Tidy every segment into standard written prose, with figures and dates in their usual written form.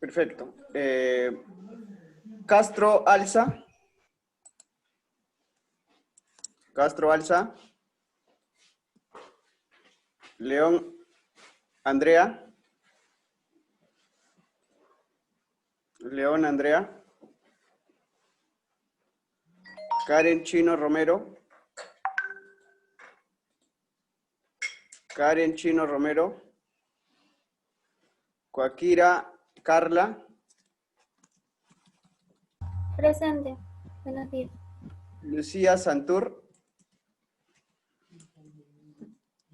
Perfecto. Castro Alza. Castro Alza. León Andrea. León Andrea. Karen Chino Romero. Karen Chino Romero. Coaquira Carla. Presente. Buenos días. Lucía Santur.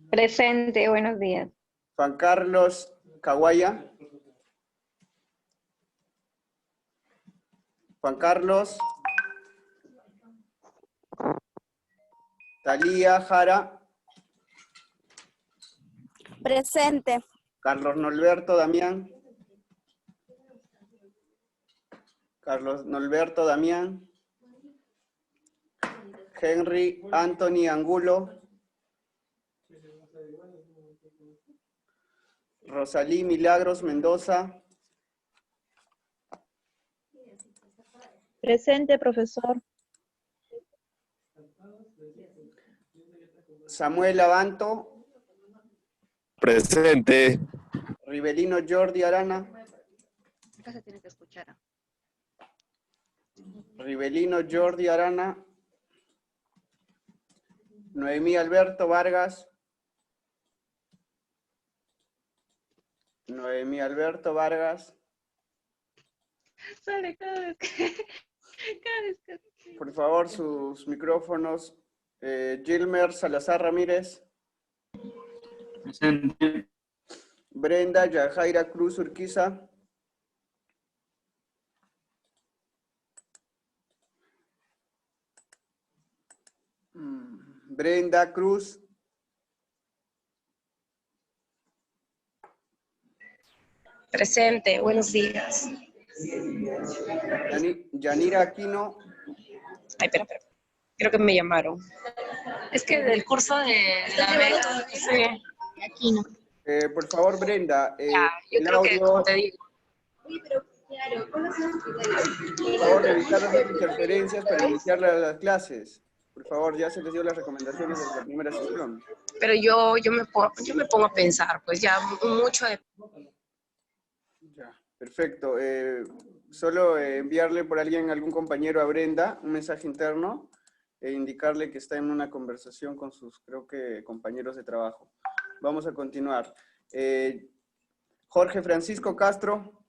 Presente, buenos días. Juan Carlos Caguaya. Juan Carlos. Talía Jara. Presente. Carlos Norberto Damián. Carlos Norberto Damián. Henry Anthony Angulo. Rosalí Milagros Mendoza. Presente, profesor. Samuel Abanto. Presente. Rivelino Jordi Arana. Acá se tiene que escuchar. Rivelino Jordi Arana. Noemí Alberto Vargas. Noemí Alberto Vargas. Sale cada vez que... Por favor, sus micrófonos. Gilmer Salazar Ramírez. Presente. Brenda Yajaira Cruz Urquiza. Brenda Cruz. Presente, buenos días. Yanira Aquino. Ay, espera. Creo que me llamaron. Es que del curso de la beca, sí. Aquí no. Por favor, Brenda. Yo el creo que, audio, como te digo. por favor, evitar las interferencias para iniciar las clases. Por favor, ya se les dio las recomendaciones de la primera sesión. Pero yo me pongo a pensar, pues ya mucho de... Ya, perfecto. Solo enviarle por algún compañero a Brenda, un mensaje interno, e indicarle que está en una conversación con sus, creo que, compañeros de trabajo. Vamos a continuar. Jorge Francisco Castro.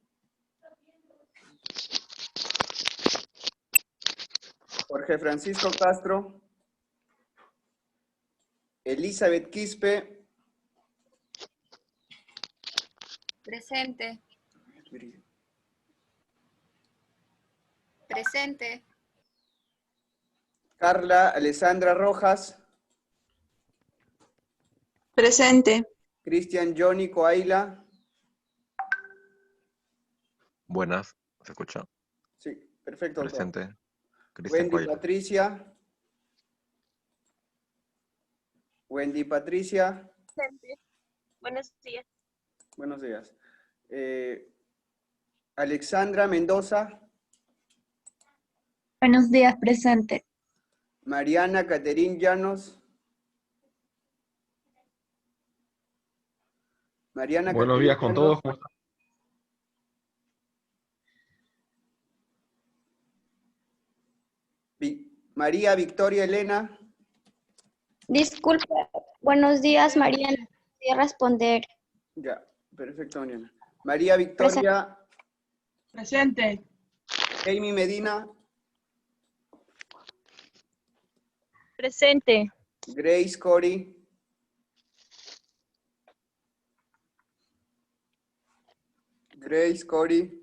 Jorge Francisco Castro. Elizabeth Quispe. Presente. Presente. Carla Alessandra Rojas. Presente. Cristian Johnny Coaila. Buenas. ¿Se escucha? Sí, perfecto. Presente. Cristian Wendy Coaila. Patricia. Wendy Patricia. Presente. Buenos días. Buenos días. Alexandra Mendoza. Buenos días, presente. Mariana Caterín Llanos. Mariana Buenos Caterín días con Llanos. todos. María Victoria Elena. Disculpe, buenos días, Mariana. Voy a responder. Ya, perfecto, Mariana. María Victoria. Presente. Amy Medina. Presente. Grace Cori. Grace Cori.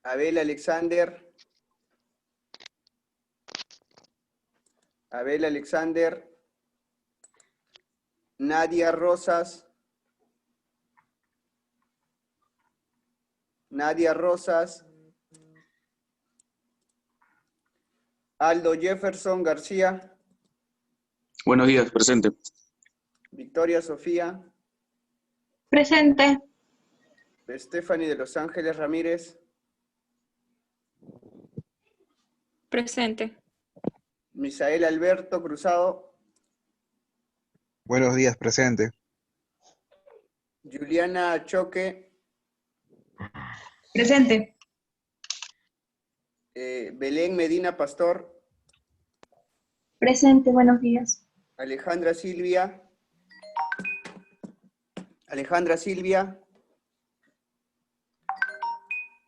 Abel Alexander. Abel Alexander. Nadia Rosas. Nadia Rosas. Aldo Jefferson García. Buenos días, presente. Victoria Sofía. Presente. Stephanie de Los Ángeles Ramírez. Presente. Misael Alberto Cruzado. Buenos días, presente. Juliana Choque. Presente. Belén Medina Pastor. Presente, buenos días. Alejandra Silvia. Alejandra Silvia.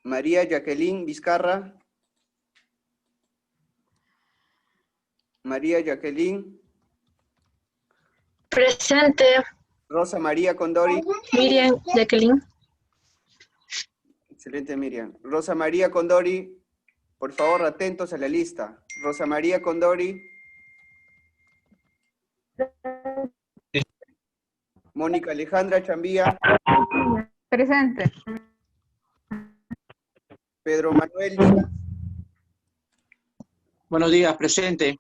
María Jacqueline Vizcarra. María Jacqueline. Presente. Rosa María Condori. Miriam Jacqueline. Excelente, Miriam. Rosa María Condori. Por favor, atentos a la lista. Rosa María Condori. Mónica Alejandra Chambía. Presente. Pedro Manuel Díaz. Buenos días, presente.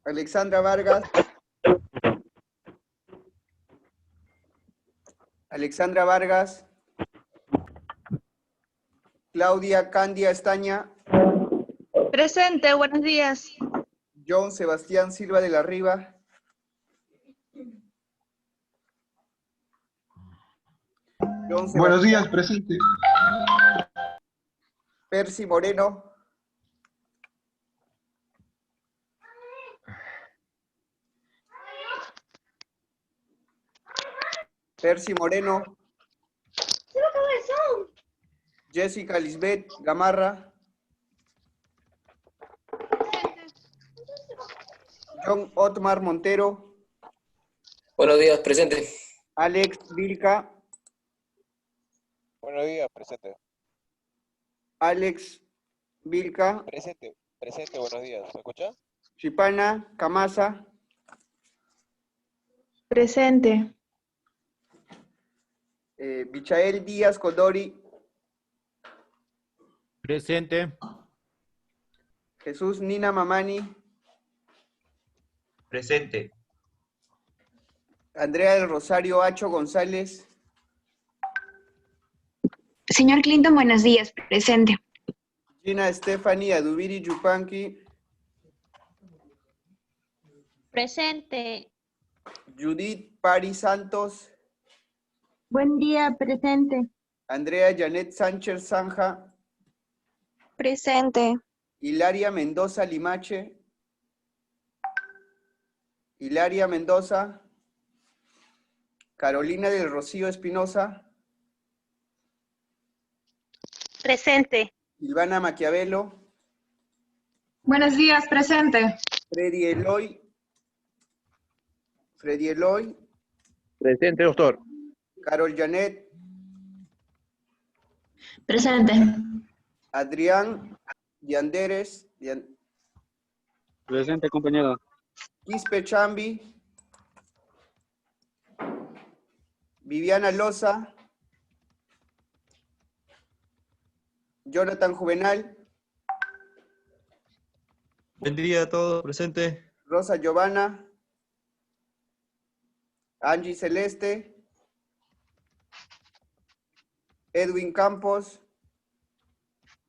Alexandra Vargas. Alexandra Vargas. Claudia Candia Estaña. Presente, buenos días. John Sebastián Silva de la Riva. Buenos días, presente. Percy Moreno. Percy Moreno. Jessica Lisbeth Gamarra. John Otmar Montero. Buenos días, presente. Alex Vilca. Buenos días, presente. Alex Vilca. Presente, presente, buenos días. ¿Me escucha? Chipana Camasa. Presente. Michael Díaz Condori. Presente. Jesús Nina Mamani. Presente. Andrea del Rosario Acho González. Señor Clinton, buenos días. Presente. Gina Stephanie Adubiri Yupanqui. Presente. Judith Pari Santos. Buen día, presente. Andrea Janet Sánchez Zanja. Presente. Hilaria Mendoza Limache. Hilaria Mendoza. Carolina del Rocío Espinosa. Presente. Silvana Maquiavelo. Buenos días, presente. Freddy Eloy. Freddy Eloy. Presente, doctor. Carol Janet. Presente. Adrián Yanderes. Presente, compañero. Quispe Chambi. Viviana Loza. Jonathan Juvenal. Buen día a todos, presente. Rosa Giovanna. Angie Celeste. Edwin Campos.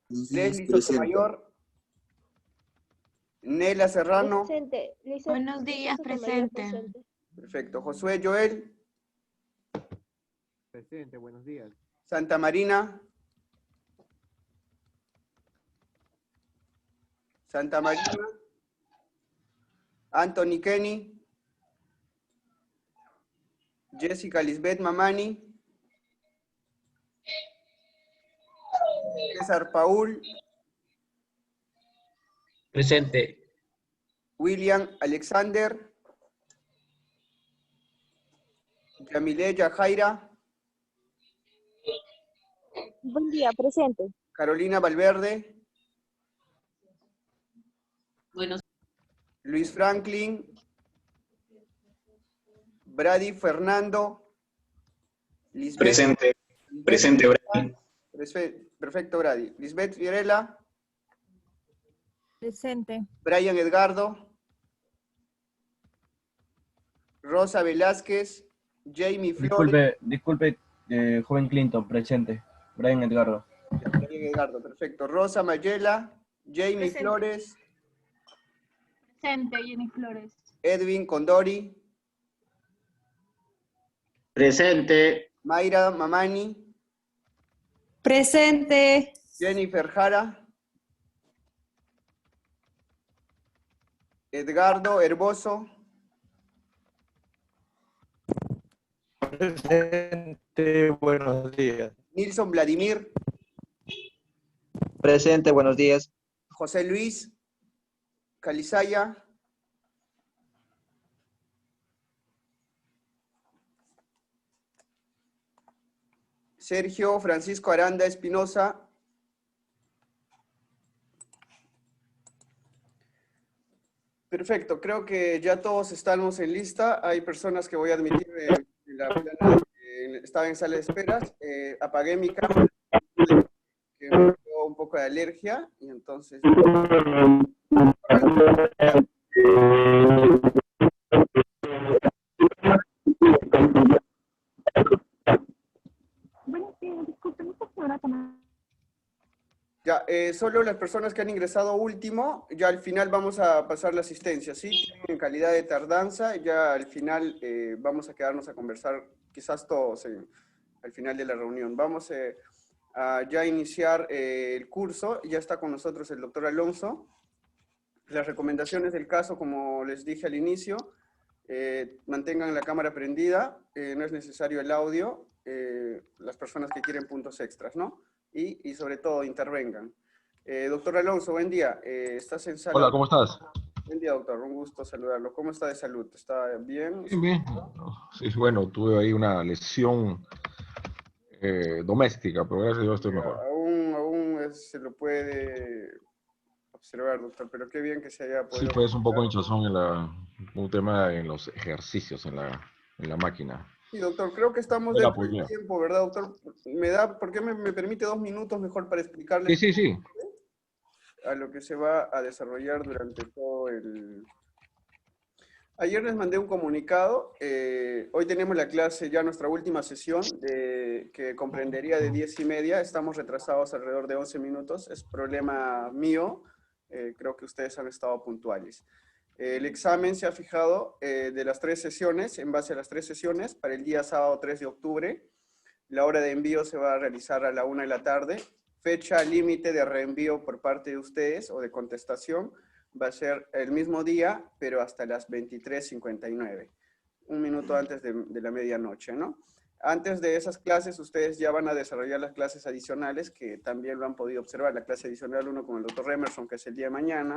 Leslie Sotomayor. Nela Serrano. Buenos días, presente. Perfecto. Josué Joel. Presente, buenos días. Santa Marina. Santa Marina. Anthony Kenny. Jessica Lisbeth Mamani. César Paul. Presente. William Alexander. Yamile Yajaira. Buen día, presente. Carolina Valverde. Bueno. Luis Franklin. Brady Fernando. Lisbeth. Presente. Presente, Brian. Perfecto, Brady. Lisbeth Fiorella. Presente. Brian Edgardo. Rosa Velázquez. Jamie Flores. Disculpe, joven Clinton, presente. Brian Edgardo. Ya, Brian Edgardo, perfecto. Rosa Mayela, Jamie Presente. Flores, Presente, Jenny Flores. Edwin Condori, Presente. Mayra Mamani, Presente. Jennifer Jara, Edgardo Herboso, Presente, buenos días. Nilson Vladimir, Presente, buenos días. José Luis Calizaya, Sergio Francisco Aranda Espinosa, perfecto, creo que ya todos estamos en lista. Hay personas que voy a admitir en la plana que estaba en sala de esperas. Apagué mi cámara, que me dio un poco de alergia, y entonces... Ya, solo las personas que han ingresado último, ya al final vamos a pasar la asistencia, ¿sí? En calidad de tardanza, ya al final vamos a quedarnos a conversar, quizás todos al final de la reunión. Vamos a ya iniciar el curso, ya está con nosotros el doctor Alonso. Las recomendaciones del caso, como les dije al inicio, mantengan la cámara prendida, no es necesario el audio, las personas que quieren puntos extras, ¿no? Y sobre todo, intervengan. Doctor Alonso, buen día. ¿Estás en sala? Hola, ¿cómo estás? Buen día, doctor. Un gusto saludarlo. ¿Cómo está de salud? ¿Está bien? Bien, bien. Sí, bueno, tuve ahí una lesión doméstica, pero gracias a Dios estoy mejor. Aún se lo puede observar, doctor, pero qué bien que se haya podido... Sí, pues un poco de hinchazón un tema en los ejercicios en la máquina. Sí, doctor, creo que estamos dentro del tiempo, ¿verdad, doctor? ¿Por qué me permite 2 minutos mejor para explicarle? Sí. A lo que se va a desarrollar durante todo el... Ayer les mandé un comunicado, hoy tenemos la clase, ya nuestra última sesión, que comprendería de 10:30, estamos retrasados alrededor de 11 minutos, es problema mío, creo que ustedes han estado puntuales. El examen se ha fijado de las 3 sesiones, en base a las 3 sesiones, para el día sábado 3 de octubre. La hora de envío se va a realizar a la 1 de la tarde. Fecha límite de reenvío por parte de ustedes o de contestación va a ser el mismo día, pero hasta las 23:59. 1 minuto antes de la medianoche, ¿no? Antes de esas clases, ustedes ya van a desarrollar las clases adicionales, que también lo han podido observar. La clase adicional 1 con el doctor Emerson, que es el día de mañana.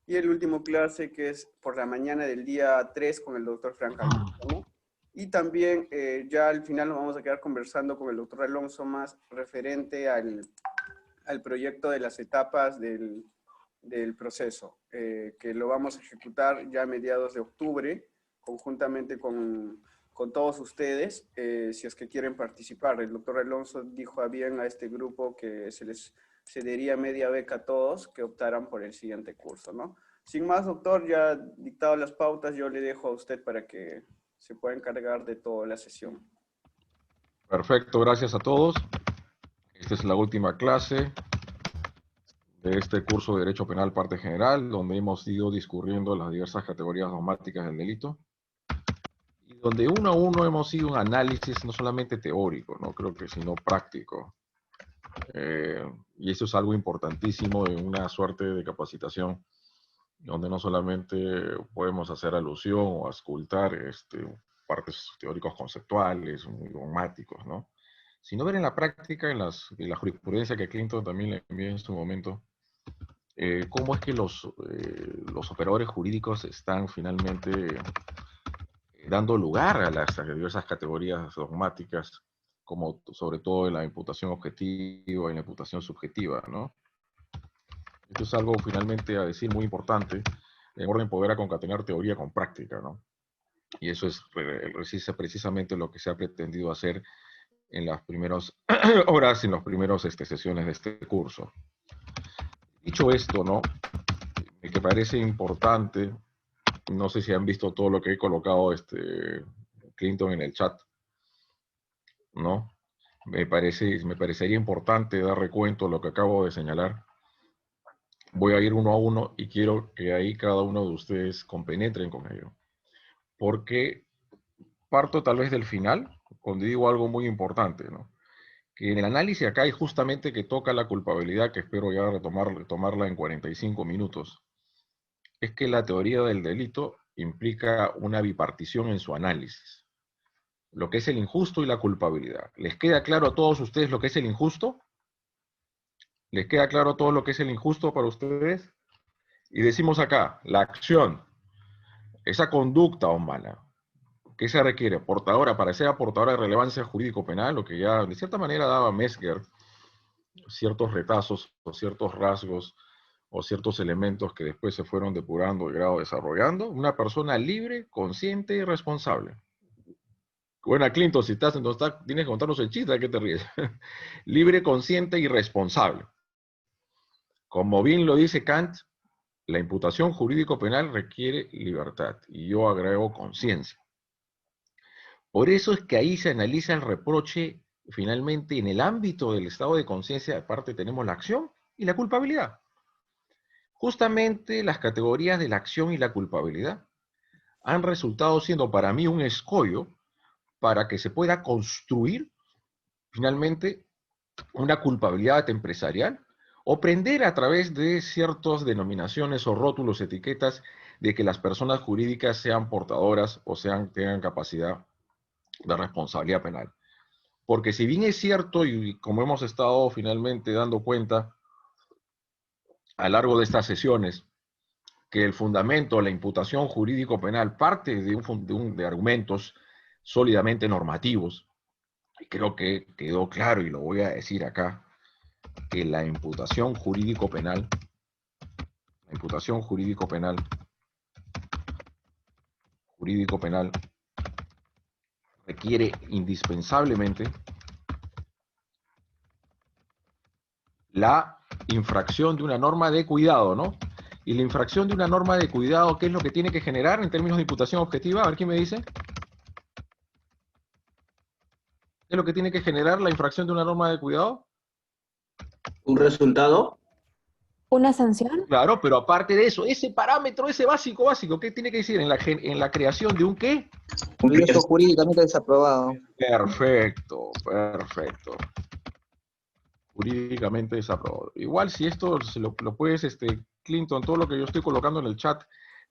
Y el último clase que es por la mañana del día 3 con el doctor Frank Alonso, ¿no? Y también ya al final nos vamos a quedar conversando con el doctor Alonso más referente al proyecto de las etapas del proceso, que lo vamos a ejecutar ya a mediados de octubre, conjuntamente con todos ustedes, si es que quieren participar. El doctor Alonso dijo a bien a este grupo que se les cedería media beca a todos que optaran por el siguiente curso, ¿no? Sin más, doctor, ya dictado las pautas, yo le dejo a usted para que se pueda encargar de toda la sesión. Perfecto, gracias a todos. Esta es la última clase de este curso de Derecho Penal Parte General, donde hemos ido discurriendo las diversas categorías dogmáticas del delito, y donde uno a uno hemos ido un análisis no solamente teórico, no creo que sino práctico. Y eso es algo importantísimo en una suerte de capacitación, donde no solamente podemos hacer alusión o auscultar partes teóricos conceptuales, muy dogmáticos, ¿no? Sino ver en la práctica, en la jurisprudencia que Clinton también le envió en su momento, cómo es que los operadores jurídicos están finalmente dando lugar a las diversas categorías dogmáticas, como sobre todo en la imputación objetiva y la imputación subjetiva, ¿no? Esto es algo finalmente, a decir, muy importante, en orden de poder concatenar teoría con práctica, ¿no? Y eso es precisamente lo que se ha pretendido hacer en las primeras horas, en las primeras sesiones de este curso. Dicho esto, ¿no? Que parece importante, no sé si han visto todo lo que he colocado Clinton en el chat, ¿no? me parecería importante dar recuento de lo que acabo de señalar. Voy a ir uno a uno y quiero que ahí cada uno de ustedes compenetren con ello. Porque parto tal vez del final, cuando digo algo muy importante, ¿no? Que en el análisis acá hay justamente que toca la culpabilidad, que espero ya retomarla en 45 minutos. Es que la teoría del delito implica una bipartición en su análisis. Lo que es el injusto y la culpabilidad. ¿Les queda claro a todos ustedes lo que es el injusto? ¿Les queda claro todo lo que es el injusto para ustedes? Y decimos acá, la acción, esa conducta humana, ¿qué se requiere? Portadora, para ser portadora de relevancia jurídico-penal, lo que ya de cierta manera daba Metzger, ciertos retazos o ciertos rasgos o ciertos elementos que después se fueron depurando y grado desarrollando, una persona libre, consciente y responsable. Buena, Clinton, si estás, entonces tienes que contarnos el chiste, ¿de qué te ríes? Libre, consciente y responsable. Como bien lo dice Kant, la imputación jurídico-penal requiere libertad, y yo agrego conciencia. Por eso es que ahí se analiza el reproche, finalmente, en el ámbito del estado de conciencia, aparte tenemos la acción y la culpabilidad. Justamente las categorías de la acción y la culpabilidad han resultado siendo para mí un escollo para que se pueda construir, finalmente, una culpabilidad empresarial, o prender a través de ciertas denominaciones o rótulos, etiquetas, de que las personas jurídicas sean portadoras o tengan capacidad de responsabilidad penal. Porque si bien es cierto, y como hemos estado finalmente dando cuenta a lo largo de estas sesiones, que el fundamento, la imputación jurídico-penal parte de argumentos sólidamente normativos, y creo que quedó claro, y lo voy a decir acá, que la imputación jurídico-penal requiere indispensablemente la infracción de una norma de cuidado, ¿no? Y la infracción de una norma de cuidado, ¿qué es lo que tiene que generar en términos de imputación objetiva? A ver, ¿quién me dice? ¿Qué es lo que tiene que generar la infracción de una norma de cuidado? ¿Un resultado? ¿Una sanción? Claro, pero aparte de eso, ese parámetro, ese básico, ¿qué tiene que decir? En la creación de un ¿qué? Un riesgo jurídicamente desaprobado. Perfecto. Jurídicamente desaprobado. Igual si esto lo puedes, Clinton, todo lo que yo estoy colocando en el chat,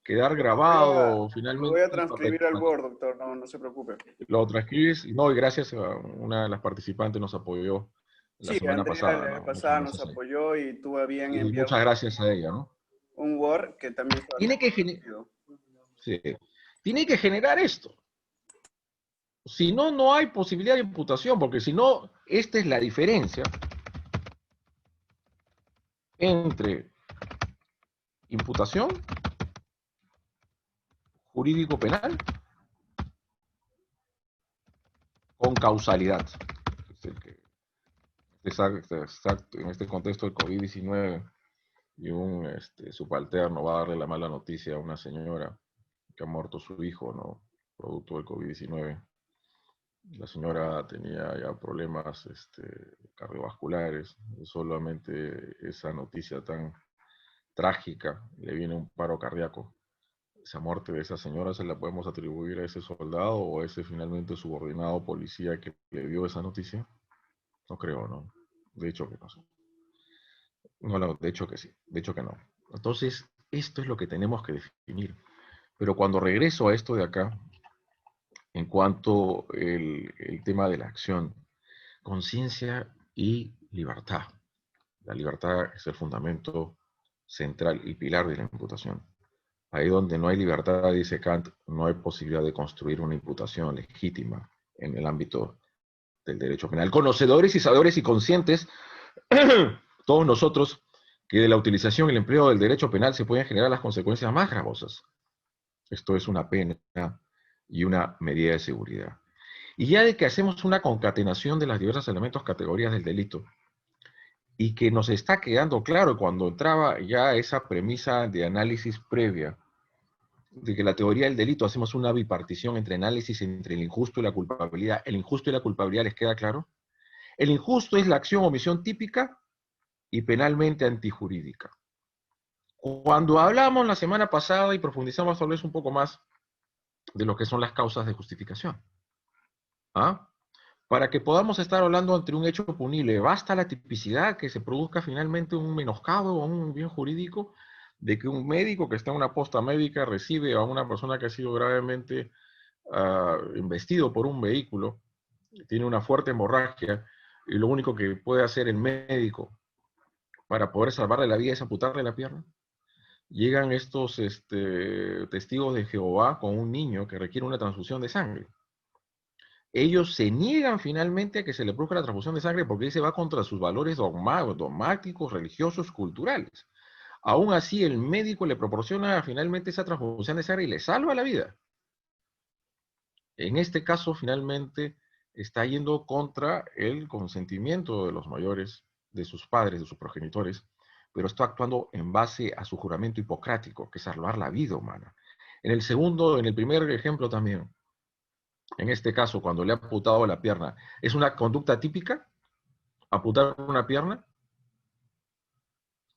quedar grabado finalmente. Lo voy a transcribir al Word, doctor, no se preocupe. Lo transcribes, no, y gracias a una de las participantes nos apoyó la semana pasada. La pasada nos apoyó y tuvo bien enviar. Muchas gracias a ella, ¿no? Un Word que también tiene que generar esto. Si no, no hay posibilidad de imputación, porque si no, esta es la diferencia entre imputación jurídico-penal con causalidad. Exacto, en este contexto del COVID-19 y un subalterno va a darle la mala noticia a una señora que ha muerto su hijo, ¿no? Producto del COVID-19. La señora tenía ya problemas cardiovasculares, y solamente esa noticia tan trágica, le viene un paro cardíaco. Esa muerte de esa señora se la podemos atribuir a ese soldado o a ese finalmente subordinado policía que le dio esa noticia. No creo, ¿no? De hecho que no sé. No, de hecho que sí, de hecho que no. Entonces, esto es lo que tenemos que definir. Pero cuando regreso a esto de acá, en cuanto el tema de la acción, conciencia y libertad. La libertad es el fundamento central y pilar de la imputación. Ahí donde no hay libertad, dice Kant, no hay posibilidad de construir una imputación legítima en el ámbito del derecho penal. Conocedores y sabedores y conscientes, todos nosotros, que de la utilización y el empleo del derecho penal se pueden generar las consecuencias más gravosas. Esto es una pena y una medida de seguridad. Y ya de que hacemos una concatenación de los diversos elementos, categorías del delito, y que nos está quedando claro cuando entraba ya esa premisa de análisis previa, de que la teoría del delito hacemos una bipartición entre análisis entre el injusto y la culpabilidad. ¿El injusto y la culpabilidad les queda claro? El injusto es la acción o omisión típica y penalmente antijurídica. Cuando hablamos la semana pasada y profundizamos tal vez un poco más de lo que son las causas de justificación. ¿Ah? Para que podamos estar hablando ante un hecho punible, basta la tipicidad que se produzca finalmente un menoscabo o un bien jurídico de que un médico que está en una posta médica recibe a una persona que ha sido gravemente embestido por un vehículo, tiene una fuerte hemorragia, y lo único que puede hacer el médico para poder salvarle la vida es amputarle la pierna. Llegan estos testigos de Jehová con un niño que requiere una transfusión de sangre. Ellos se niegan finalmente a que se le produzca la transfusión de sangre porque se va contra sus valores dogmáticos, religiosos, culturales. Aún así, el médico le proporciona finalmente esa transfusión de sangre y le salva la vida. En este caso, finalmente, está yendo contra el consentimiento de los mayores, de sus padres, de sus progenitores, pero está actuando en base a su juramento hipocrático, que es salvar la vida humana. En el primer ejemplo también, en este caso, cuando le ha amputado la pierna, ¿es una conducta típica? ¿Amputar una pierna?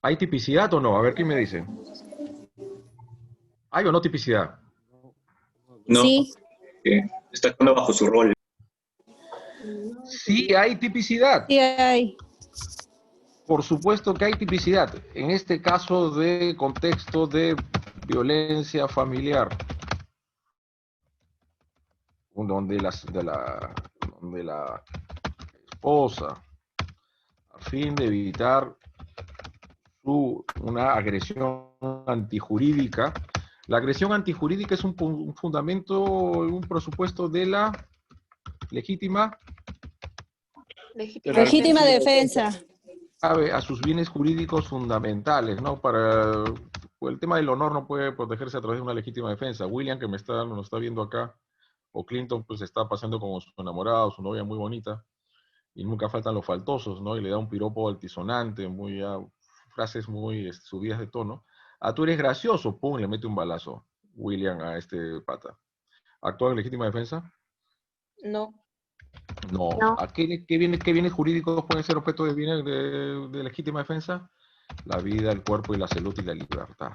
¿Hay tipicidad o no? A ver, ¿quién me dice? ¿Hay o no tipicidad? No, Sí. está actuando bajo su rol. Sí, hay tipicidad. Sí hay. Por supuesto que hay tipicidad. En este caso de contexto de violencia familiar, donde la esposa, a fin de evitar una agresión antijurídica, la agresión antijurídica es un fundamento, un presupuesto de la legítima defensa. A sus bienes jurídicos fundamentales, ¿no? El tema del honor no puede protegerse a través de una legítima defensa. William, que nos está viendo acá, o Clinton, pues está paseando con su enamorado, su novia muy bonita, y nunca faltan los faltosos, ¿no? Y le da un piropo altisonante, frases muy subidas de tono. Tú eres gracioso, pum, le mete un balazo, William, a este pata. ¿Actúa en legítima defensa? No. No. ¿Qué bienes jurídicos pueden ser objeto de legítima defensa? La vida, el cuerpo y la salud y la libertad.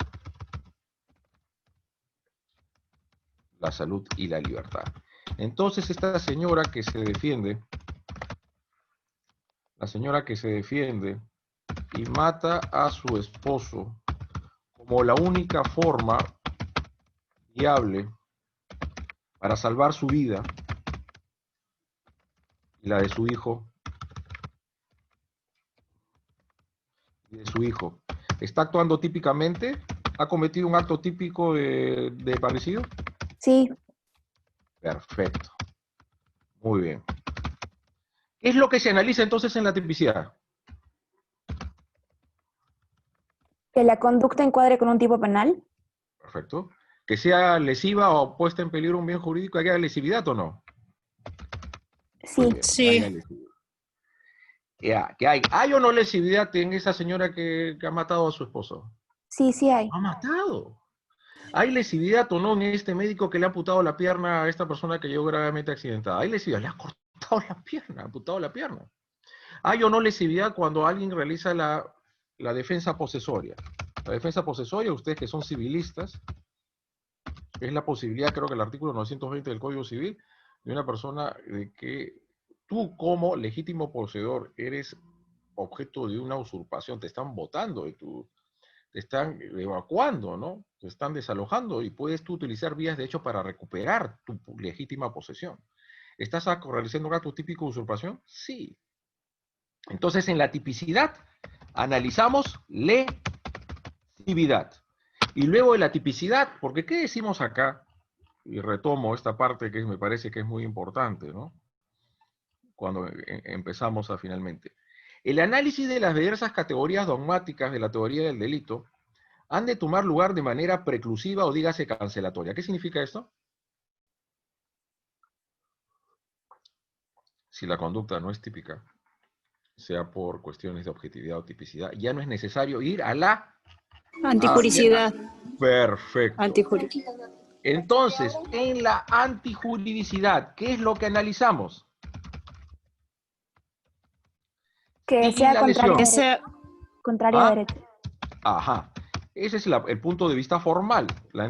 La salud y la libertad. Entonces esta señora que se defiende, y mata a su esposo como la única forma viable para salvar su vida y la de su hijo, ¿está actuando típicamente? ¿Ha cometido un acto típico de parricidio? Sí. Perfecto. Muy bien. ¿Qué es lo que se analiza entonces en la tipicidad? Que la conducta encuadre con un tipo penal. Perfecto. Que sea lesiva o puesta en peligro un bien jurídico, ¿hay lesividad o no? Sí. Bien, sí. ¿Hay o no lesividad en esa señora que ha matado a su esposo? Sí, sí hay. ¿Ha matado? ¿Hay lesividad o no en este médico que le ha amputado la pierna a esta persona que llegó gravemente accidentada? ¿Hay lesividad? Le ha cortado la pierna, ha amputado la pierna. ¿Hay o no lesividad cuando alguien realiza la defensa posesoria? La defensa posesoria, ustedes que son civilistas, es la posibilidad, creo que el artículo 920 del Código Civil, de una persona de que tú como legítimo poseedor eres objeto de una usurpación, te están botando, te están evacuando, ¿no? Te están desalojando y puedes tú utilizar vías de hecho para recuperar tu legítima posesión. ¿Estás realizando un acto típico de usurpación? Sí. Entonces, en la tipicidad analizamos lesividad. Y luego de la tipicidad, porque ¿qué decimos acá? Y retomo esta parte que me parece que es muy importante, ¿no? Cuando empezamos a finalmente. El análisis de las diversas categorías dogmáticas de la teoría del delito han de tomar lugar de manera preclusiva o dígase cancelatoria. ¿Qué significa esto? Si la conducta no es típica, sea por cuestiones de objetividad o tipicidad, ya no es necesario ir a la Antijuricidad. Perfecto. Antijuricidad. Entonces, en la antijuridicidad, ¿qué es lo que analizamos? Que Y sea la contrario, lesión. contrario a ¿Ah? derecho. Ajá. Ese es el punto de vista formal.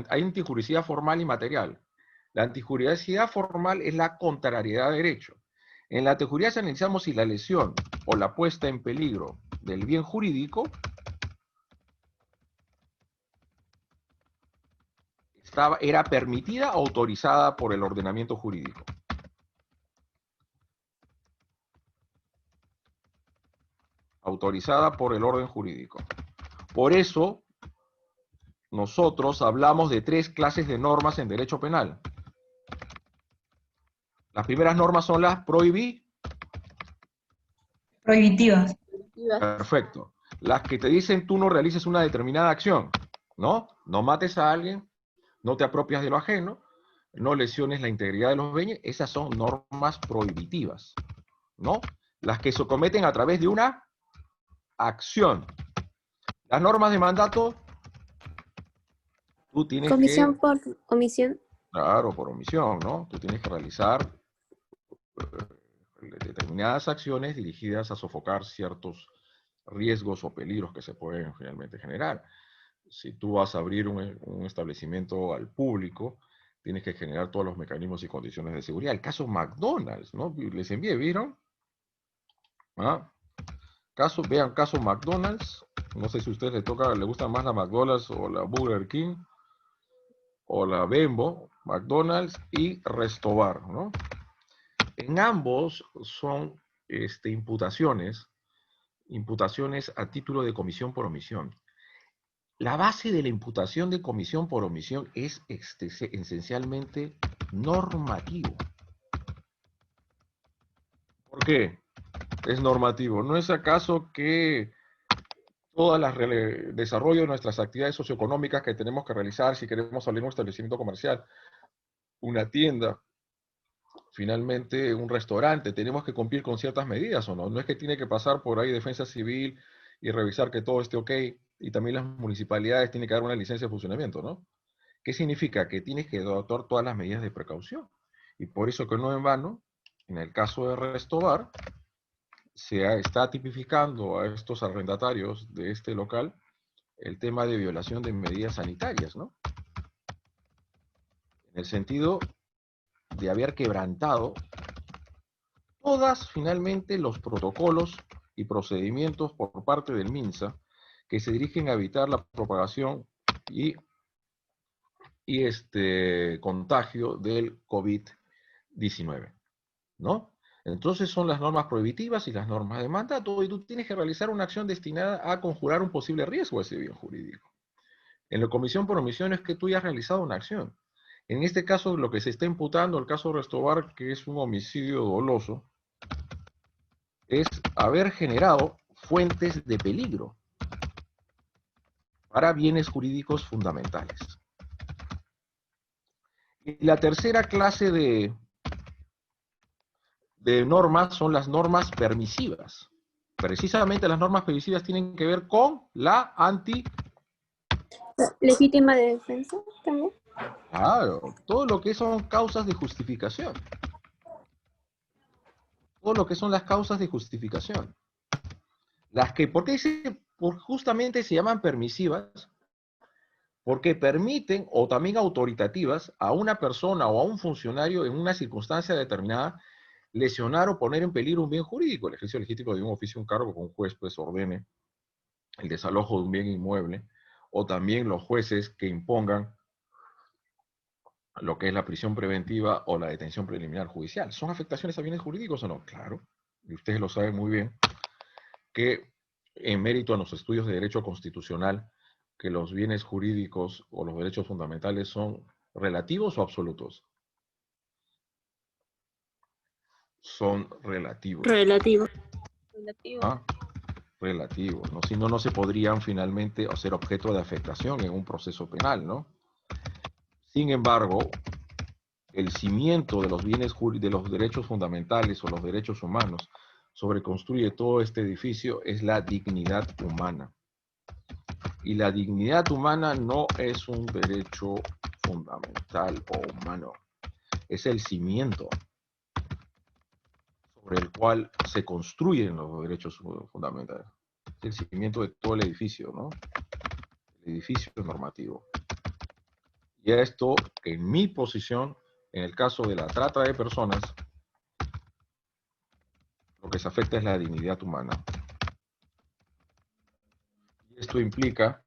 Hay antijuricidad formal y material. La antijuricidad formal es la contrariedad de derecho. En la antijuricidad analizamos si la lesión o la puesta en peligro del bien jurídico era permitida o autorizada por el ordenamiento jurídico. Autorizada por el orden jurídico. Por eso, nosotros hablamos de 3 clases de normas en derecho penal. Las primeras normas son las Prohibitivas. Perfecto. Las que te dicen tú no realices una determinada acción, ¿no? No mates a alguien, no te apropias de lo ajeno, no lesiones la integridad de los bienes, esas son normas prohibitivas, ¿no? Las que se cometen a través de una acción. Las normas de mandato, tú tienes Comisión que... por omisión. Claro, por omisión, ¿no? Tú tienes que realizar determinadas acciones dirigidas a sofocar ciertos riesgos o peligros que se pueden finalmente generar. Si tú vas a abrir un establecimiento al público, tienes que generar todos los mecanismos y condiciones de seguridad. El caso McDonald's, ¿no? Les envié, ¿vieron? ¿Ah? Vean caso McDonald's. No sé si a ustedes les gusta más la McDonald's o la Burger King o la Bembo, McDonald's y Restobar, ¿no? En ambos son imputaciones a título de comisión por omisión. La base de la imputación de comisión por omisión es esencialmente normativo. ¿Por qué? Es normativo. ¿No es acaso que todo el desarrollo de nuestras actividades socioeconómicas que tenemos que realizar si queremos abrir un establecimiento comercial, una tienda, finalmente un restaurante, tenemos que cumplir con ciertas medidas o no? No es que tiene que pasar por ahí defensa civil y revisar que todo esté ok, y también las municipalidades tienen que dar una licencia de funcionamiento, ¿no? ¿Qué significa? Que tienes que adoptar todas las medidas de precaución. Y por eso que no en vano, en el caso de Restobar, está tipificando a estos arrendatarios de este local el tema de violación de medidas sanitarias, ¿no? En el sentido de haber quebrantado todas finalmente los protocolos y procedimientos por parte del MINSA que se dirigen a evitar la propagación y contagio del COVID-19, ¿no? Entonces son las normas prohibitivas y las normas de mandato, y tú tienes que realizar una acción destinada a conjurar un posible riesgo a ese bien jurídico. En la comisión por omisión es que tú ya has realizado una acción. En este caso, lo que se está imputando, el caso Restobar, que es un homicidio doloso, es haber generado fuentes de peligro para bienes jurídicos fundamentales. Y la tercera clase de normas son las normas permisivas. Precisamente las normas permisivas tienen que ver con la Legítima de defensa también. Claro, todo lo que son causas de justificación. Todo lo que son las causas de justificación. ¿Por qué justamente se llaman permisivas? Porque permiten, o también autoritativas, a una persona o a un funcionario en una circunstancia determinada lesionar o poner en peligro un bien jurídico. El ejercicio legítimo de un oficio, un cargo, con un juez pues ordene el desalojo de un bien inmueble, o también los jueces que impongan lo que es la prisión preventiva o la detención preliminar judicial. ¿Son afectaciones a bienes jurídicos o no? Claro, y ustedes lo saben muy bien, que en mérito a los estudios de derecho constitucional, que los bienes jurídicos o los derechos fundamentales son relativos o absolutos. Son relativos. Relativo. ¿Ah? Relativos, ¿no? Si no, no se podrían finalmente hacer objeto de afectación en un proceso penal, ¿no? Sin embargo, el cimiento de los bienes de los derechos fundamentales o los derechos humanos sobre construye todo este edificio es la dignidad humana. Y la dignidad humana no es un derecho fundamental o humano, es el cimiento sobre el cual se construyen los derechos fundamentales. Es el cimiento de todo el edificio, ¿no? El edificio normativo. Y a esto, en mi posición, en el caso de la trata de personas, lo que se afecta es la dignidad humana. Y esto implica,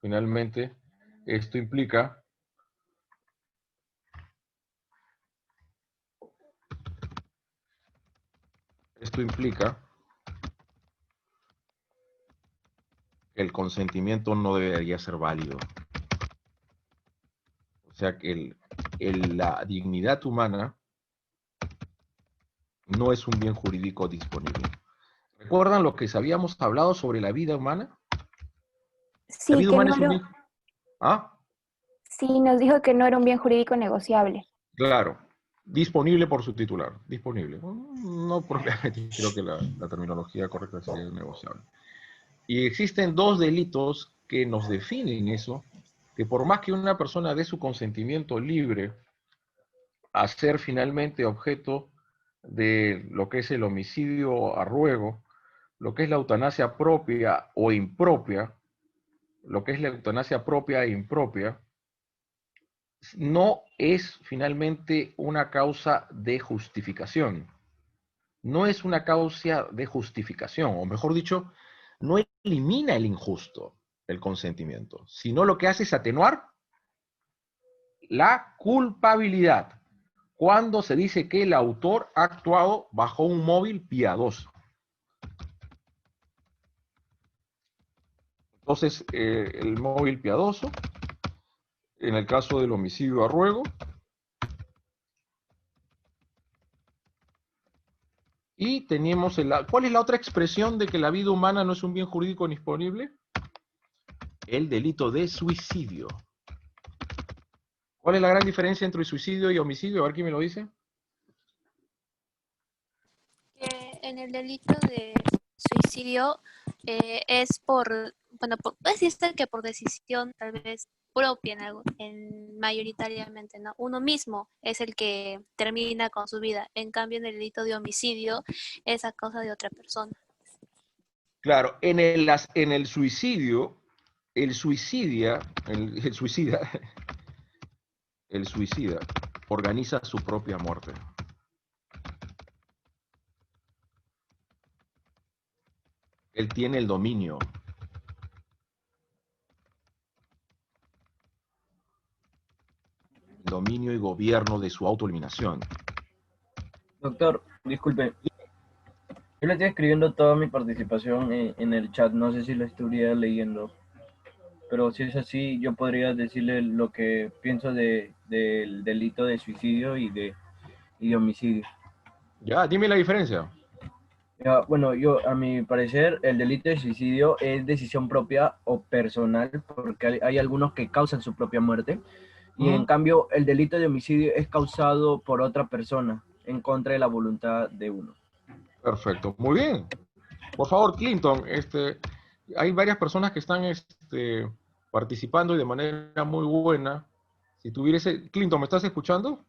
finalmente, esto implica que el consentimiento no debería ser válido. O sea que la dignidad humana no es un bien jurídico disponible. ¿Recuerdan lo que habíamos hablado sobre la vida humana? Sí, La vida que humana no es un lo- bien... ¿Ah? sí, nos dijo que no era un bien jurídico negociable. Claro. Disponible por su titular. Disponible. No propiamente, creo que la terminología correcta sería negociable. Y existen dos delitos que nos definen eso, que por más que una persona dé su consentimiento libre a ser finalmente objeto de lo que es el homicidio a ruego, lo que es la eutanasia propia o impropia, lo que es la eutanasia propia e impropia, no es finalmente una causa de justificación. No es una causa de justificación, o mejor dicho, no elimina el injusto, el consentimiento, sino lo que hace es atenuar la culpabilidad, cuando se dice que el autor ha actuado bajo un móvil piadoso. Entonces, el móvil piadoso, en el caso del homicidio a ruego, y teníamos ¿cuál es la otra expresión de que la vida humana no es un bien jurídico disponible? El delito de suicidio. ¿Cuál es la gran diferencia entre suicidio y homicidio? A ver quién me lo dice. Que en el delito de suicidio es puede decir que por decisión tal vez propia mayoritariamente, ¿no? Uno mismo es el que termina con su vida. En cambio, en el delito de homicidio es a causa de otra persona. Claro, en el suicidio, el suicida organiza su propia muerte. Él tiene el dominio. Dominio y gobierno de su autoeliminación. Doctor, disculpe. Yo le estoy escribiendo toda mi participación en el chat. No sé si lo estuviera leyendo. Pero si es así, yo podría decirle lo que pienso del delito de suicidio y de homicidio. Ya, dime la diferencia. Ya, bueno, a mi parecer, el delito de suicidio es decisión propia o personal, porque hay algunos que causan su propia muerte. Y en cambio, el delito de homicidio es causado por otra persona, en contra de la voluntad de uno. Perfecto, muy bien. Por favor, Clinton, hay varias personas que están participando y de manera muy buena. Si tuviese... Clinton, ¿me estás escuchando?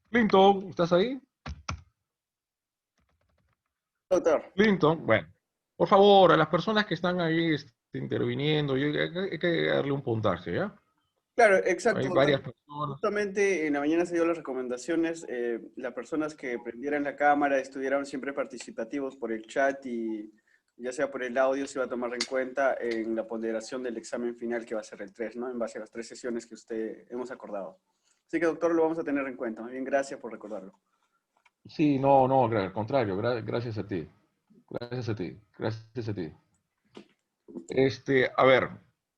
Clinton, ¿estás ahí? Doctor. Clinton, bueno. Por favor, a las personas que están ahí interviniendo, hay que darle un puntaje, ¿ya? Claro, exacto. Hay varias personas. Justamente en la mañana se dio las recomendaciones, las personas que prendieran la cámara estuvieran siempre participativos por el chat y ya sea por el audio se va a tomar en cuenta en la ponderación del examen final que va a ser el 3, ¿no? En base a las 3 sesiones que hemos acordado. Así que, doctor, lo vamos a tener en cuenta. Muy bien, gracias por recordarlo. Sí, no, al contrario, gracias a ti. Gracias a ti. A ver,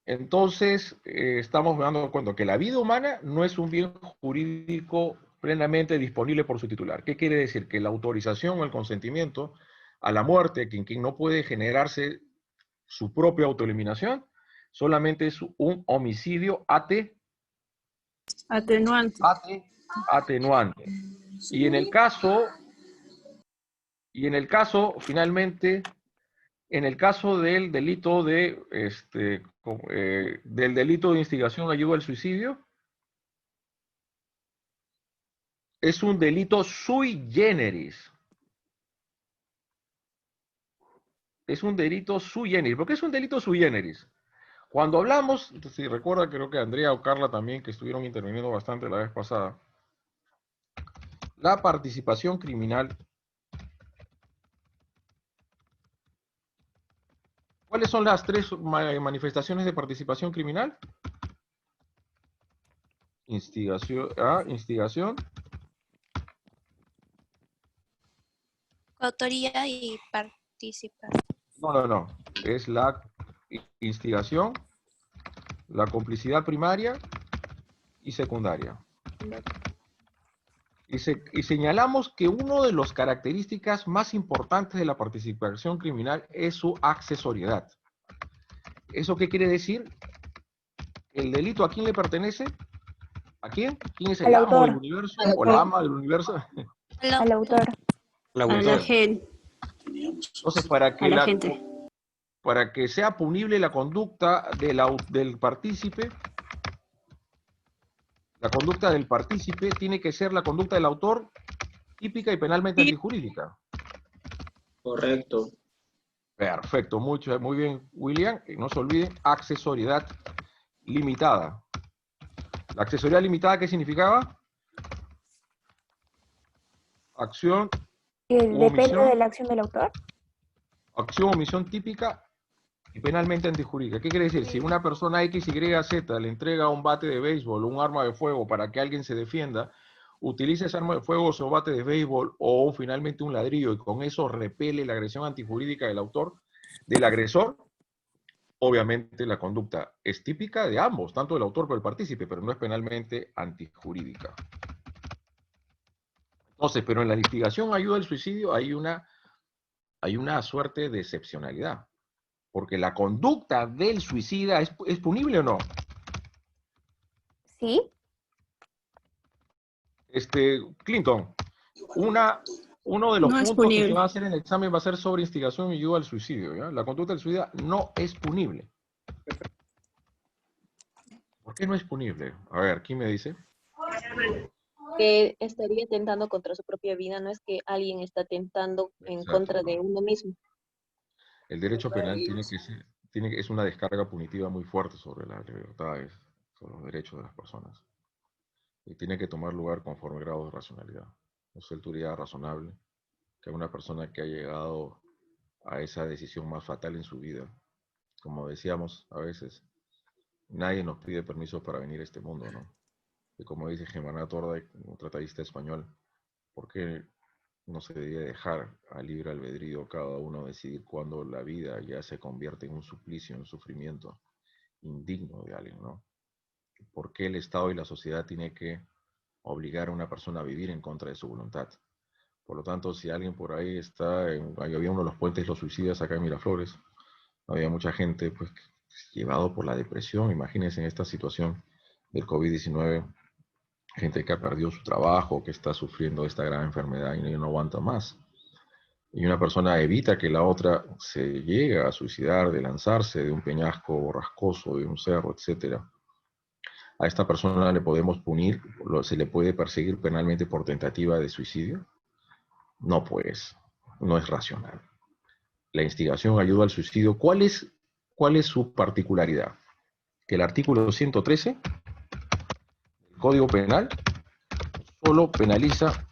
entonces estamos dando cuenta que la vida humana no es un bien jurídico plenamente disponible por su titular. ¿Qué quiere decir? Que la autorización o el consentimiento a la muerte, que en quien no puede generarse su propia autoeliminación, solamente es un homicidio atenuante. Y en el caso, finalmente, en el caso del delito del delito de instigación o ayuda al suicidio, es un delito sui generis. Es un delito sui generis. ¿Por qué es un delito sui generis? Cuando hablamos, si recuerda, creo que Andrea o Carla también, que estuvieron interviniendo bastante la vez pasada, la participación criminal. ¿Cuáles son las tres manifestaciones de participación criminal? Instigación. Autoría y participación. No. Es la instigación, la complicidad primaria y secundaria. Y señalamos que una de las características más importantes de la participación criminal es su accesoriedad. ¿Eso qué quiere decir? ¿El delito a quién le pertenece? ¿A quién? ¿Quién es el amo del universo o la ama del universo? Al autor. A la gente. Entonces, para que sea punible la conducta del partícipe, la conducta del partícipe tiene que ser la conducta del autor típica y penalmente antijurídica. Correcto. Perfecto, muy bien, William. Y no se olviden, accesoriedad limitada. ¿La accesoriedad limitada qué significaba? Acción Depende de la acción del autor. Acción o omisión típica y penalmente antijurídica. ¿Qué quiere decir? Si una persona X, Y, Z le entrega un bate de béisbol o un arma de fuego para que alguien se defienda, utiliza ese arma de fuego o su bate de béisbol o finalmente un ladrillo y con eso repele la agresión antijurídica del autor, del agresor, obviamente la conducta es típica de ambos, tanto del autor como del partícipe, pero no es penalmente antijurídica. Entonces, pero en la litigación ayuda al suicidio hay una suerte de excepcionalidad. Porque la conducta del suicida ¿es punible o no? Sí. Clinton, uno de los puntos que se va a hacer en el examen va a ser sobre instigación y ayuda al suicidio, ¿ya? La conducta del suicida no es punible. ¿Por qué no es punible? A ver, ¿quién me dice? Que estaría atentando contra su propia vida, no es que alguien está atentando en contra de uno mismo. El derecho penal es una descarga punitiva muy fuerte sobre las libertades, sobre los derechos de las personas. Y tiene que tomar lugar conforme grado de racionalidad. No es autoridad razonable que una persona que ha llegado a esa decisión más fatal en su vida, como decíamos a veces, nadie nos pide permiso para venir a este mundo, ¿no? Y como dice Germán Torda, un tratadista español, ¿por qué no se debería dejar a libre albedrío cada uno decidir cuándo la vida ya se convierte en un suplicio, en un sufrimiento indigno de alguien, ¿no? ¿Por qué el Estado y la sociedad tiene que obligar a una persona a vivir en contra de su voluntad? Por lo tanto, si alguien por ahí había uno de los puentes los suicidas acá en Miraflores, había mucha gente pues llevado por la depresión. Imagínense en esta situación del COVID-19, gente que ha perdido su trabajo, que está sufriendo esta gran enfermedad y no aguanta más. Y una persona evita que la otra se llegue a suicidar, de lanzarse de un peñasco borrascoso, de un cerro, etc. A esta persona le podemos punir, se le puede perseguir penalmente por tentativa de suicidio. No, pues, no es racional. La instigación ayuda al suicidio. ¿Cuál es su particularidad? Que el artículo 113 del Código Penal solo penaliza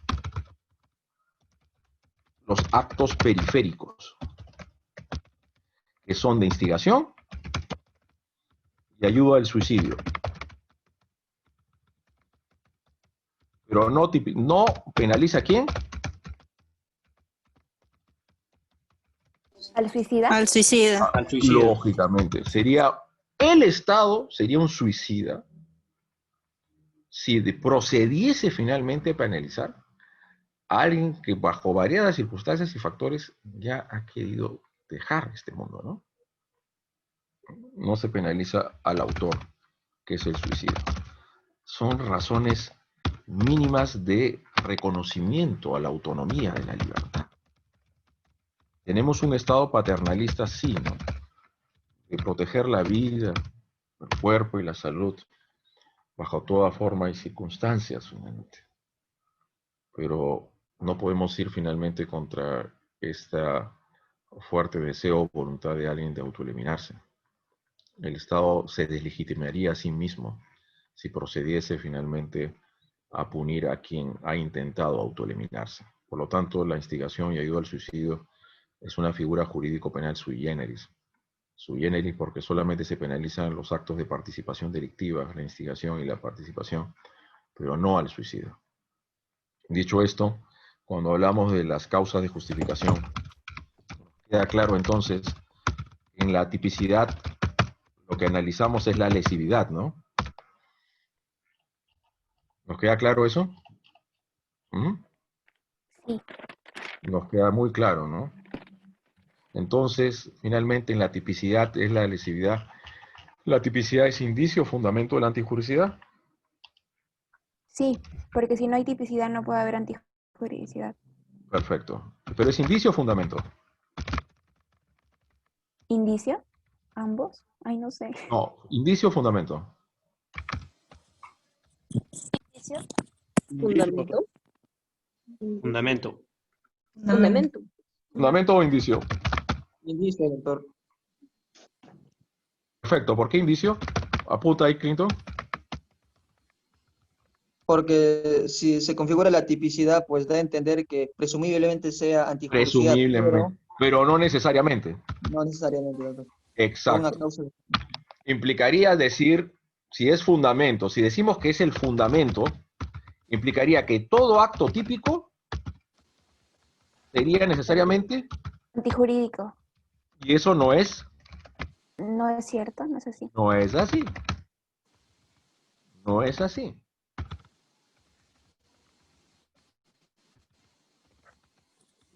los actos periféricos, que son de instigación y ayuda al suicidio. Pero no penaliza ¿a quién? ¿Al suicida? Al suicida. Al suicida. Lógicamente. El Estado sería un suicida si procediese finalmente a penalizar a alguien que bajo variadas circunstancias y factores ya ha querido dejar este mundo, ¿no? No se penaliza al autor, que es el suicida. Son razones mínimas de reconocimiento a la autonomía de la libertad. Tenemos un Estado paternalista, sí, ¿no? De proteger la vida, el cuerpo y la salud bajo toda forma y circunstancias, finalmente. pero no podemos ir finalmente contra esta fuerte deseo o voluntad de alguien de autoeliminarse. El Estado se deslegitimaría a sí mismo si procediese finalmente a punir a quien ha intentado autoeliminarse. Por lo tanto, la instigación y ayuda al suicidio es una figura jurídico-penal sui generis. Sui generis porque solamente se penalizan los actos de participación delictiva, la instigación y la participación, pero no al suicidio. Dicho esto, cuando hablamos de las causas de justificación, queda claro entonces, en la tipicidad, lo que analizamos es la lesividad, ¿no? ¿Nos queda claro eso? ¿Mm? Sí. Nos queda muy claro, ¿no? Entonces, finalmente, en la tipicidad es la lesividad. ¿La tipicidad es indicio o fundamento de la antijuricidad? Sí, porque si no hay tipicidad no puede haber antijuridicidad. Perfecto. ¿Pero es indicio o fundamento? ¿Indicio? ¿Ambos? Ay, no sé. No, indicio o fundamento. ¿Indicio? ¿Fundamento? Fundamento. Fundamento. ¿Fundamento o indicio? Indicio, doctor. Perfecto. ¿Por qué indicio? Apunta ahí, Clinton. Porque si se configura la tipicidad, pues da a entender que presumiblemente sea antijuricidad, Presumiblemente, pero no necesariamente. no necesariamente, doctor. Una Exacto. causa. Implicaría decir, si es fundamento, si decimos que es el fundamento, implicaría que todo acto típico sería necesariamente, Antijurídico. y eso no es No es cierto, no es así. No es así. No es así.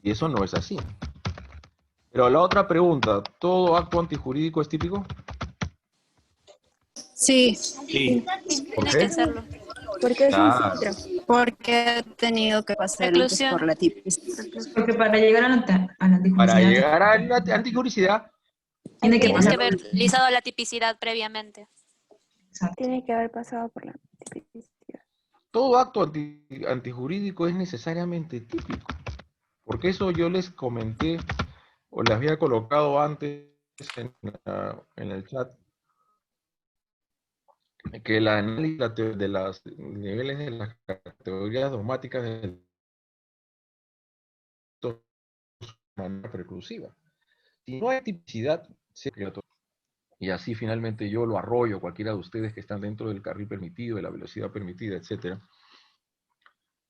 Y eso no es así. Pero la otra pregunta, ¿todo acto antijurídico es típico? Sí. Sí. ¿Por Tiene qué? que serlo. Porque es un Claro. filtro. Porque he tenido que pasar antes Reclusión. por la tipicidad. Porque para llegar a la Para antijuricidad llegar a la antijuricidad, tiene que Tienes que pasar. haber realizado la tipicidad previamente. Tiene que haber pasado por la tipicidad. todo acto antijurídico es necesariamente típico. Porque eso yo les comenté, o les había colocado antes en el chat, que el análisis de los niveles de las categorías dogmáticas del manera preclusiva. Si no hay tipicidad, se crea todo. Y así finalmente yo lo arroyo, cualquiera de ustedes que están dentro del carril permitido, de la velocidad permitida, etc.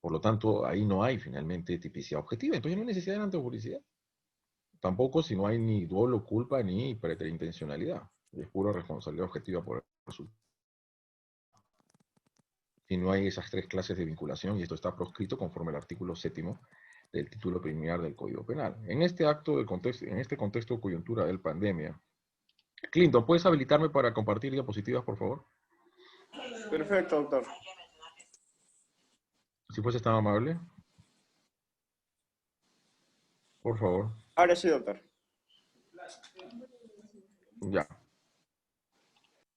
Por lo tanto, ahí no hay finalmente tipicidad objetiva. Entonces no hay necesidad de la antijuricidad. Tampoco si no hay ni dolo, culpa, ni preterintencionalidad. Es pura responsabilidad objetiva por el resultado. Si no hay esas tres clases de vinculación, y esto está proscrito conforme al artículo 7º del título preliminar del Código Penal. En este contexto de coyuntura de pandemia, Clinton, ¿puedes habilitarme para compartir diapositivas, por favor? Perfecto, doctor. Si fuese tan amable. Por favor. Ahora sí, doctor. Ya.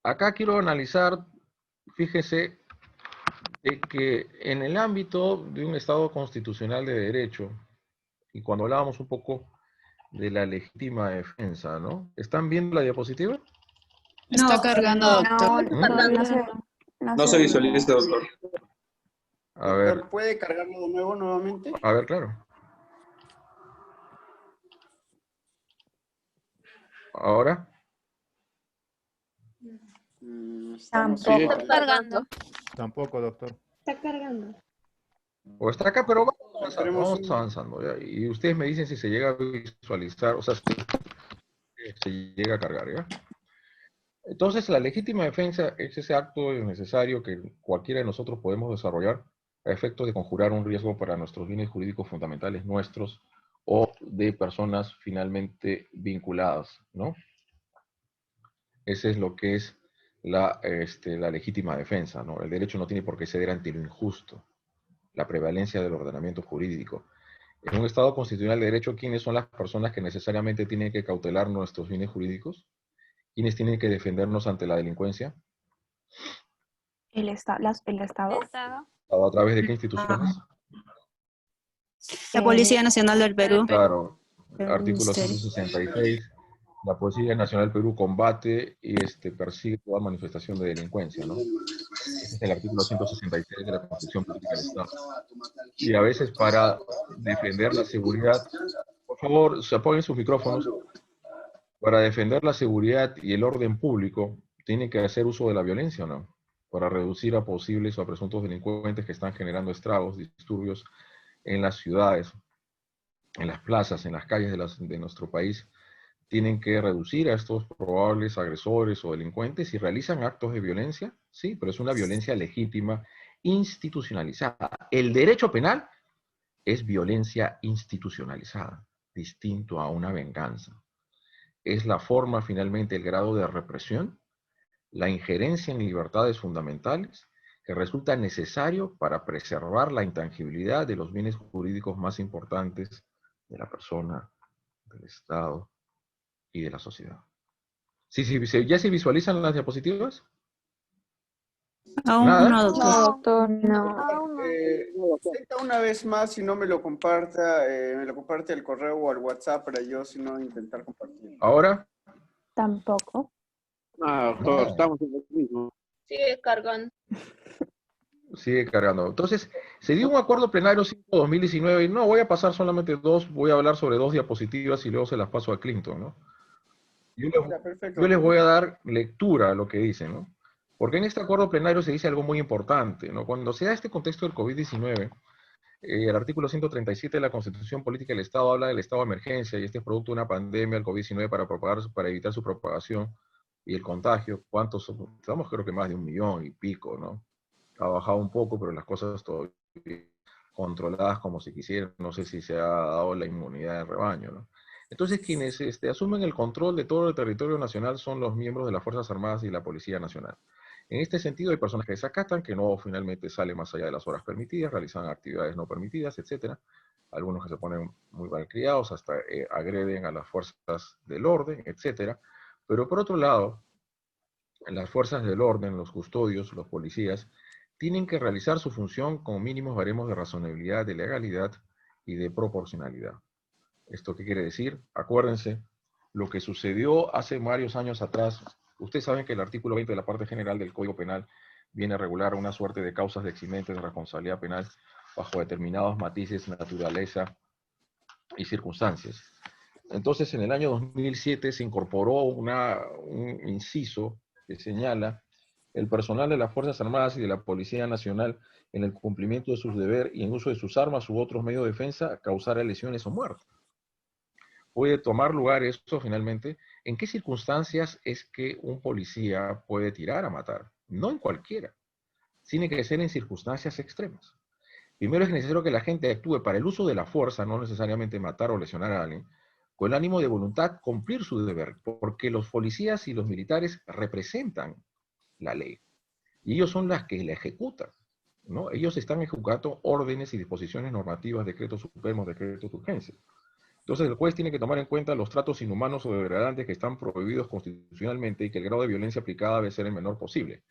Acá quiero analizar, fíjese, de que en el ámbito de un Estado constitucional de derecho, y cuando hablábamos un poco de la legítima defensa, ¿no? ¿Están viendo la diapositiva? Está cargando, doctor. No se visualiza, doctor. A ver, ¿Puede cargarlo de nuevo nuevamente? a ver, claro. ¿Ahora? Tampoco. Está cargando. Tampoco, doctor. Está cargando. O está acá, pero Esperemos vamos avanzando. ¿Ya? Y ustedes me dicen si se llega a visualizar, o sea, si se llega a cargar, ¿ya? Entonces, la legítima defensa es ese acto necesario que cualquiera de nosotros podemos desarrollar a efectos de conjurar un riesgo para nuestros bienes jurídicos fundamentales nuestros o de personas finalmente vinculadas, ¿no? Ese es lo que es la legítima defensa, ¿no? El derecho no tiene por qué ceder ante lo injusto, la prevalencia del ordenamiento jurídico. En un Estado constitucional de derecho, ¿quiénes son las personas que necesariamente tienen que cautelar nuestros bienes jurídicos? ¿Quiénes tienen que defendernos ante la delincuencia? ¿El Estado? ¿A través de qué instituciones? La Policía Nacional del Perú. Claro, El artículo Ministerio. 166. La Policía Nacional del Perú combate y persigue toda manifestación de delincuencia, ¿no? Ese es el artículo 166 de la Constitución Política del Estado. Y a veces para defender la seguridad, por favor, se apaguen sus micrófonos. Para defender la seguridad y el orden público, tienen que hacer uso de la violencia, ¿o no? Para reducir a posibles o a presuntos delincuentes que están generando estragos, disturbios en las ciudades, en las plazas, en las calles de nuestro país. Tienen que reducir a estos probables agresores o delincuentes y realizan actos de violencia, sí, pero es una violencia legítima, institucionalizada. El derecho penal es violencia institucionalizada, distinto a una venganza. Es la forma, finalmente, el grado de represión, la injerencia en libertades fundamentales que resulta necesario para preservar la intangibilidad de los bienes jurídicos más importantes de la persona, del Estado y de la sociedad. Sí, ¿ya se visualizan las diapositivas? Aún ¿Nada? no, doctor. No, doctor, no. Intenta una vez más, si no me lo comparta, me lo comparte al correo o al WhatsApp para yo, si no, intentar compartir. ¿Ahora? Tampoco. Doctor, estamos en el mismo. Sigue cargando. Sigue cargando. Entonces, se dio un acuerdo plenario 5/2019 y no voy a pasar solamente dos, voy a hablar sobre 2 diapositivas y luego se las paso a Clinton, ¿no? Yo les voy a dar lectura a lo que dice, ¿no? Porque en este acuerdo plenario se dice algo muy importante, ¿no? Cuando se da este contexto del COVID-19, el artículo 137 de la Constitución Política del Estado habla del estado de emergencia y este es producto de una pandemia, el COVID-19, para evitar su propagación y el contagio. ¿Cuántos somos? Estamos creo que más de 1 millón y pico, ¿no? Ha bajado un poco, pero las cosas todavía controladas como se quisiera. No sé si se ha dado la inmunidad de rebaño, ¿no? Entonces, quienes asumen el control de todo el territorio nacional son los miembros de las Fuerzas Armadas y la Policía Nacional. En este sentido, hay personas que desacatan, que no finalmente salen más allá de las horas permitidas, realizan actividades no permitidas, etc. Algunos que se ponen muy malcriados, hasta agreden a las fuerzas del orden, etc. Pero por otro lado, las fuerzas del orden, los custodios, los policías, tienen que realizar su función con mínimos baremos de razonabilidad, de legalidad y de proporcionalidad. ¿Esto qué quiere decir? Acuérdense, lo que sucedió hace varios años atrás, ustedes saben que el artículo 20 de la parte general del Código Penal viene a regular una suerte de causas de eximentes de responsabilidad penal bajo determinados matices, naturaleza y circunstancias. Entonces, en el año 2007 se incorporó un inciso que señala el personal de las Fuerzas Armadas y de la Policía Nacional en el cumplimiento de sus deberes y en uso de sus armas u otros medios de defensa causará lesiones o muerte. Puede tomar lugar esto finalmente. ¿En qué circunstancias es que un policía puede tirar a matar? No en cualquiera. Tiene que ser en circunstancias extremas. Primero es necesario que la gente actúe para el uso de la fuerza, no necesariamente matar o lesionar a alguien, con el ánimo de voluntad cumplir su deber, porque los policías y los militares representan la ley. Y ellos son las que la ejecutan, ¿no? Ellos están ejecutando órdenes y disposiciones normativas, decretos supremos, decretos de urgencia. Entonces el juez tiene que tomar en cuenta los tratos inhumanos o degradantes que están prohibidos constitucionalmente y que el grado de violencia aplicada debe ser el menor posible.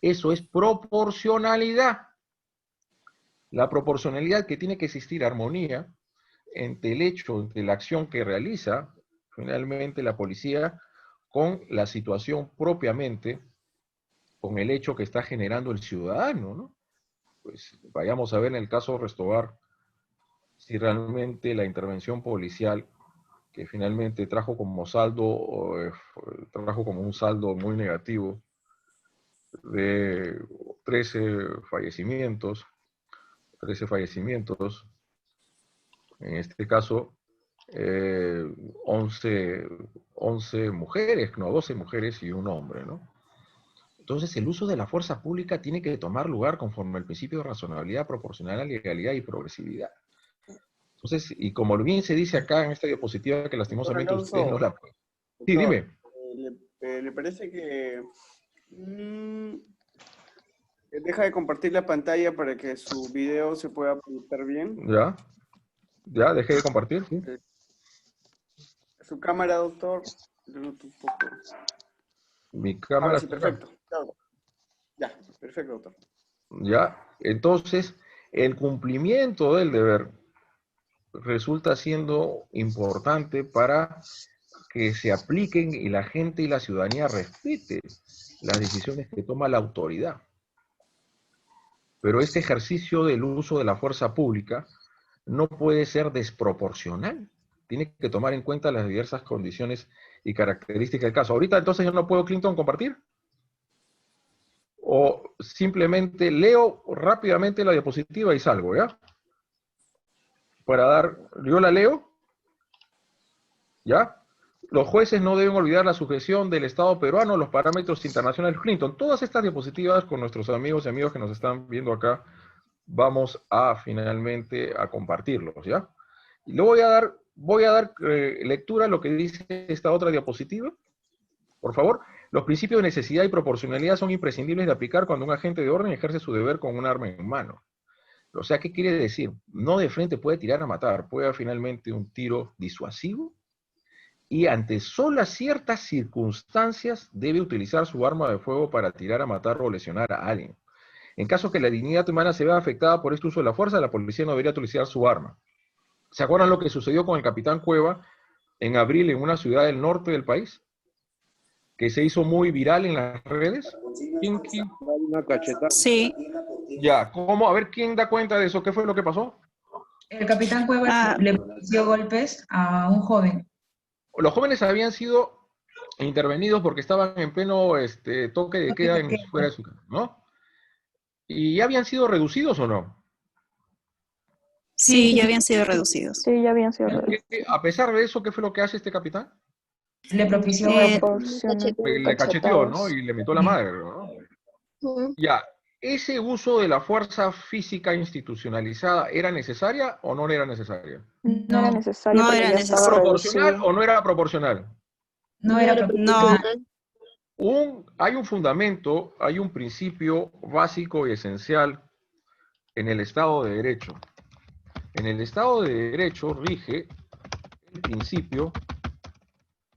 Eso es proporcionalidad. La proporcionalidad que tiene que existir armonía entre el hecho, entre la acción que realiza finalmente la policía con la situación propiamente, con el hecho que está generando el ciudadano, ¿no? Pues vayamos a ver en el caso Restobar si realmente la intervención policial que finalmente trajo como un saldo muy negativo de 13 fallecimientos, en este caso 11 mujeres, no, 12 mujeres y un hombre, ¿no? Entonces el uso de la fuerza pública tiene que tomar lugar conforme al principio de razonabilidad, proporcionalidad, legalidad y progresividad. Entonces, y como bien se dice acá en esta diapositiva que lastimosamente ustedes no la... Sí, dime. ¿Le parece que deja de compartir la pantalla para que su video se pueda proyectar bien? Ya, dejé de compartir, sí. Su cámara, doctor. Le noto un poco. Mi cámara... Ahora sí, perfecto. Ya, perfecto, doctor. Ya, entonces, el cumplimiento del deber resulta siendo importante para que se apliquen y la gente y la ciudadanía respete las decisiones que toma la autoridad. Pero este ejercicio del uso de la fuerza pública no puede ser desproporcional. Tiene que tomar en cuenta las diversas condiciones y características del caso. Ahorita entonces yo no puedo, Clinton, compartir. O simplemente leo rápidamente la diapositiva y salgo, ¿ya? Yo la leo, ¿ya? Los jueces no deben olvidar la sujeción del Estado peruano a los parámetros internacionales. Clinton, todas estas diapositivas con nuestros amigos y amigos que nos están viendo acá, vamos a finalmente a compartirlos, ¿ya? Y luego voy a dar lectura a lo que dice esta otra diapositiva. Por favor, los principios de necesidad y proporcionalidad son imprescindibles de aplicar cuando un agente de orden ejerce su deber con un arma en mano. O sea, ¿qué quiere decir? No de frente puede tirar a matar, puede finalmente un tiro disuasivo y ante solas ciertas circunstancias debe utilizar su arma de fuego para tirar a matar o lesionar a alguien. En caso que la dignidad humana se vea afectada por este uso de la fuerza, la policía no debería utilizar su arma. ¿Se acuerdan lo que sucedió con el capitán Cueva en abril en una ciudad del norte del país? Que se hizo muy viral en las redes. ¿Quién? Una cachetada. Sí. Ya, ¿cómo? A ver, ¿quién da cuenta de eso? ¿Qué fue lo que pasó? El capitán Cuevas le dio golpes a un joven. Los jóvenes habían sido intervenidos porque estaban en pleno toque de queda fuera de su casa, ¿no? ¿Y ya habían sido reducidos o no? Sí, ya habían sido reducidos. Sí, ya habían sido reducidos. A pesar de eso, ¿qué fue lo que hace este capitán? Le propició le cacheteó, ¿no? Y le metió la madre, ¿no? Ya, ¿ese uso de la fuerza física institucionalizada era necesaria o no era necesaria? No era necesario. No era necesario. ¿Proporcional o no era proporcional? No era proporcional. Hay un fundamento, hay un principio básico y esencial en el Estado de Derecho. En el Estado de Derecho rige el principio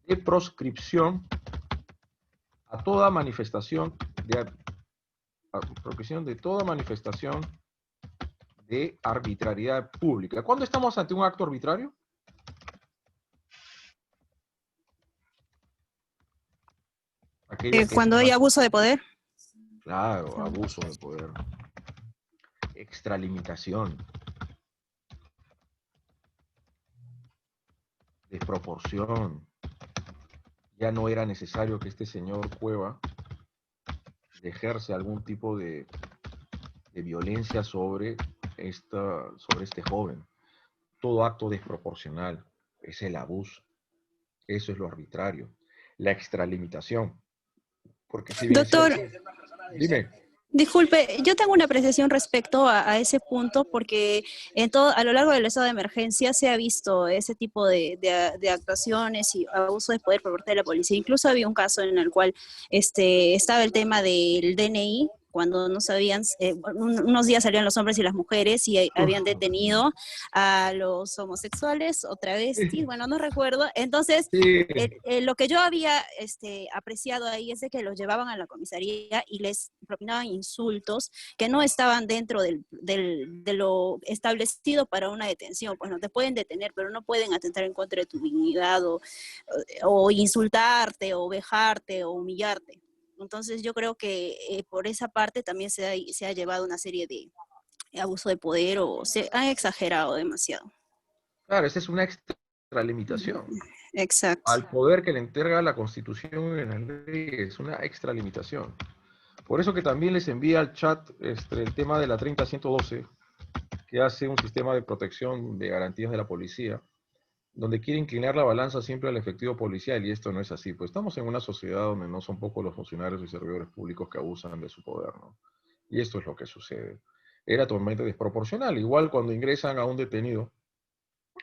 de proscripción a toda manifestación de arbitrariedad pública. ¿Cuándo estamos ante un acto arbitrario? Cuando hay abuso de poder. Claro, abuso de poder. Extralimitación. Desproporción. Ya no era necesario que este señor Cueva ejerce algún tipo de violencia sobre este joven. Todo acto desproporcional es el abuso. Eso es lo arbitrario. La extralimitación. Porque si bien Doctor, dime. Disculpe, yo tengo una apreciación respecto a ese punto porque a lo largo del estado de emergencia se ha visto ese tipo de actuaciones y abuso de poder por parte de la policía. Incluso había un caso en el cual estaba el tema del DNI, cuando no sabían, unos días salían los hombres y las mujeres y habían detenido a los homosexuales o travestis, bueno, no recuerdo. Entonces, lo que yo había apreciado ahí es de que los llevaban a la comisaría y les propinaban insultos que no estaban dentro de lo establecido para una detención. Pues no te pueden detener, pero no pueden atentar en contra de tu dignidad o insultarte o vejarte o humillarte. Entonces yo creo que por esa parte también se ha llevado una serie de abuso de poder o se han exagerado demasiado. Claro, esa es una extralimitación. Exacto. Al poder que le entrega la Constitución y la ley es una extralimitación. Por eso que también les envía al chat el tema de la 30.112, que hace un sistema de protección de garantías de la policía, donde quiere inclinar la balanza siempre al efectivo policial, y esto no es así. Pues estamos en una sociedad donde no son pocos los funcionarios y servidores públicos que abusan de su poder, ¿no? Y esto es lo que sucede. Era totalmente desproporcional. Igual cuando ingresan a un detenido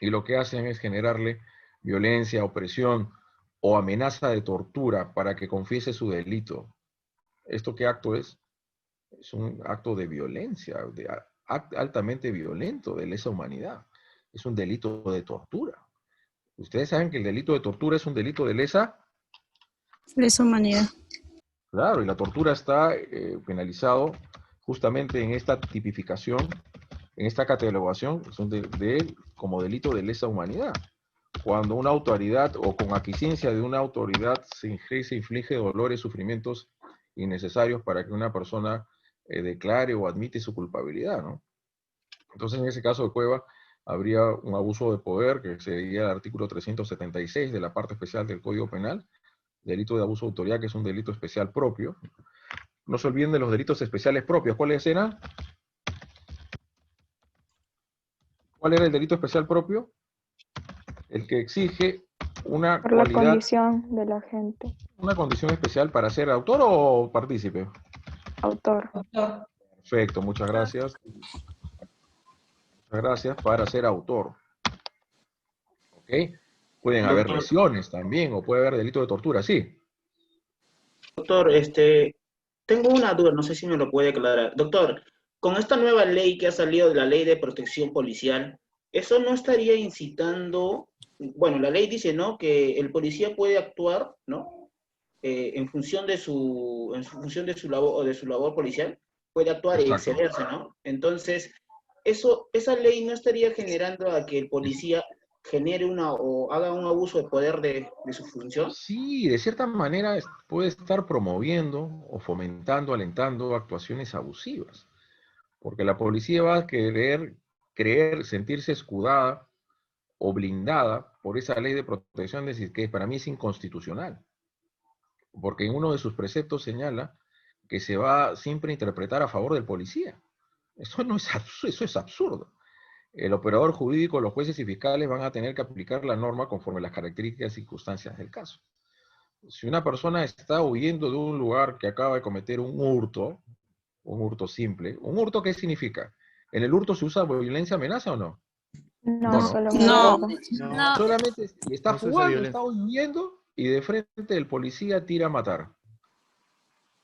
y lo que hacen es generarle violencia, opresión o amenaza de tortura para que confiese su delito. ¿Esto qué acto es? Es un acto de violencia, altamente violento, de lesa humanidad. Es un delito de tortura. Ustedes saben que el delito de tortura es un delito de lesa humanidad. Claro, y la tortura está penalizado justamente en esta tipificación en esta catalogación son como delito de lesa humanidad. Cuando una autoridad o con aquiescencia de una autoridad se inflige dolores, sufrimientos innecesarios para que una persona declare o admite su culpabilidad, ¿no? Entonces, en ese caso de Cueva, habría un abuso de poder, que sería el artículo 376 de la parte especial del Código Penal, delito de abuso de autoridad, que es un delito especial propio. No se olviden de los delitos especiales propios. ¿Cuál es, Sena? ¿Cuál era el delito especial propio? El que exige una Por la cualidad, condición de la gente. una condición especial para ser autor o partícipe. Autor. Perfecto, muchas gracias. Muchas gracias, para ser autor. ¿Ok? Pueden haber Doctor. lesiones también, o puede haber delito de tortura, sí. Doctor, tengo una duda, no sé si me lo puede aclarar. Doctor, con esta nueva ley que ha salido de la Ley de Protección Policial, ¿eso no estaría incitando? Bueno, la ley dice, ¿no?, que el policía puede actuar, ¿no?, en función de su labor policial, puede actuar y Exacto. excederse, ¿no? Entonces, esa ley no estaría generando a que el policía genere o haga un abuso de poder de su función. Sí, de cierta manera puede estar promoviendo o fomentando, alentando actuaciones abusivas. Porque la policía va a querer sentirse escudada o blindada por esa ley de protección, decir que para mí es inconstitucional. Porque en uno de sus preceptos señala que se va siempre a interpretar a favor del policía. Eso es absurdo. El operador jurídico, los jueces y fiscales van a tener que aplicar la norma conforme las características y circunstancias del caso. Si una persona está huyendo de un lugar que acaba de cometer un hurto simple, ¿un hurto qué significa? ¿En el hurto se usa violencia, amenaza o no? No, solo No. no. Solamente si está No se usa fugando, violencia. está huyendo y de frente el policía tira a matar.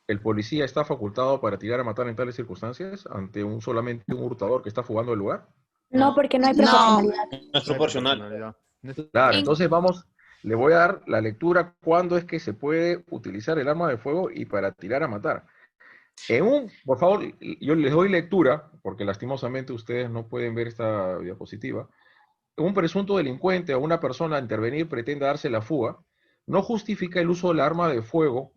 ¿El policía está facultado para tirar a matar en tales circunstancias ante solamente un hurtador que está fugando del lugar? No, porque no hay proporcionalidad. No es proporcional. Claro, entonces le voy a dar la lectura cuándo es que se puede utilizar el arma de fuego y para tirar a matar. Por favor, yo les doy lectura, porque lastimosamente ustedes no pueden ver esta diapositiva. Un presunto delincuente o una persona a intervenir pretenda darse la fuga, no justifica el uso del arma de fuego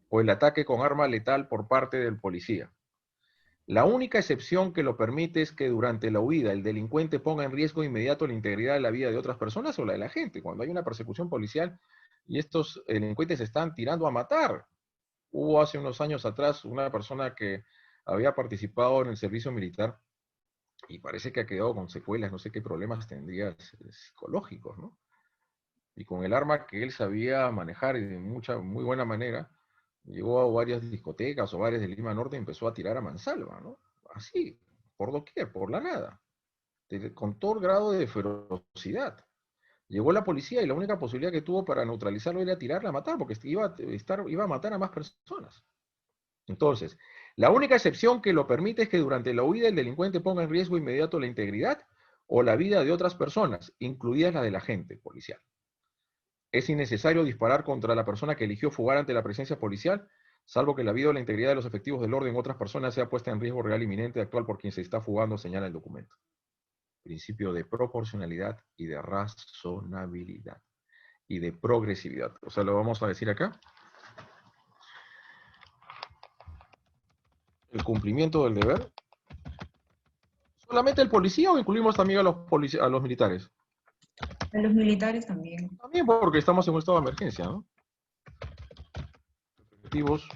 o el ataque con arma letal por parte del policía. La única excepción que lo permite es que durante la huida el delincuente ponga en riesgo inmediato la integridad de la vida de otras personas o la de la gente. Cuando hay una persecución policial y estos delincuentes están tirando a matar. Hubo hace unos años atrás una persona que había participado en el servicio militar y parece que ha quedado con secuelas, no sé qué problemas tendría psicológicos, ¿no? Y con el arma que él sabía manejar de muy buena manera, llegó a varias discotecas o bares de Lima Norte y empezó a tirar a mansalva, ¿no? Así, por doquier, por la nada, con todo grado de ferocidad. Llegó la policía y la única posibilidad que tuvo para neutralizarlo era tirarla a matar, porque iba a matar a más personas. Entonces, la única excepción que lo permite es que durante la huida el delincuente ponga en riesgo inmediato la integridad o la vida de otras personas, incluidas la del agente policial. Es innecesario disparar contra la persona que eligió fugar ante la presencia policial, salvo que la vida o la integridad de los efectivos del orden de otras personas sea puesta en riesgo real inminente actual por quien se está fugando, señala el documento. Principio de proporcionalidad y de razonabilidad y de progresividad. O sea, lo vamos a decir acá. El cumplimiento del deber. ¿Solamente el policía o incluimos también a los militares? A los militares también. También porque estamos en un estado de emergencia, ¿no? Efectivos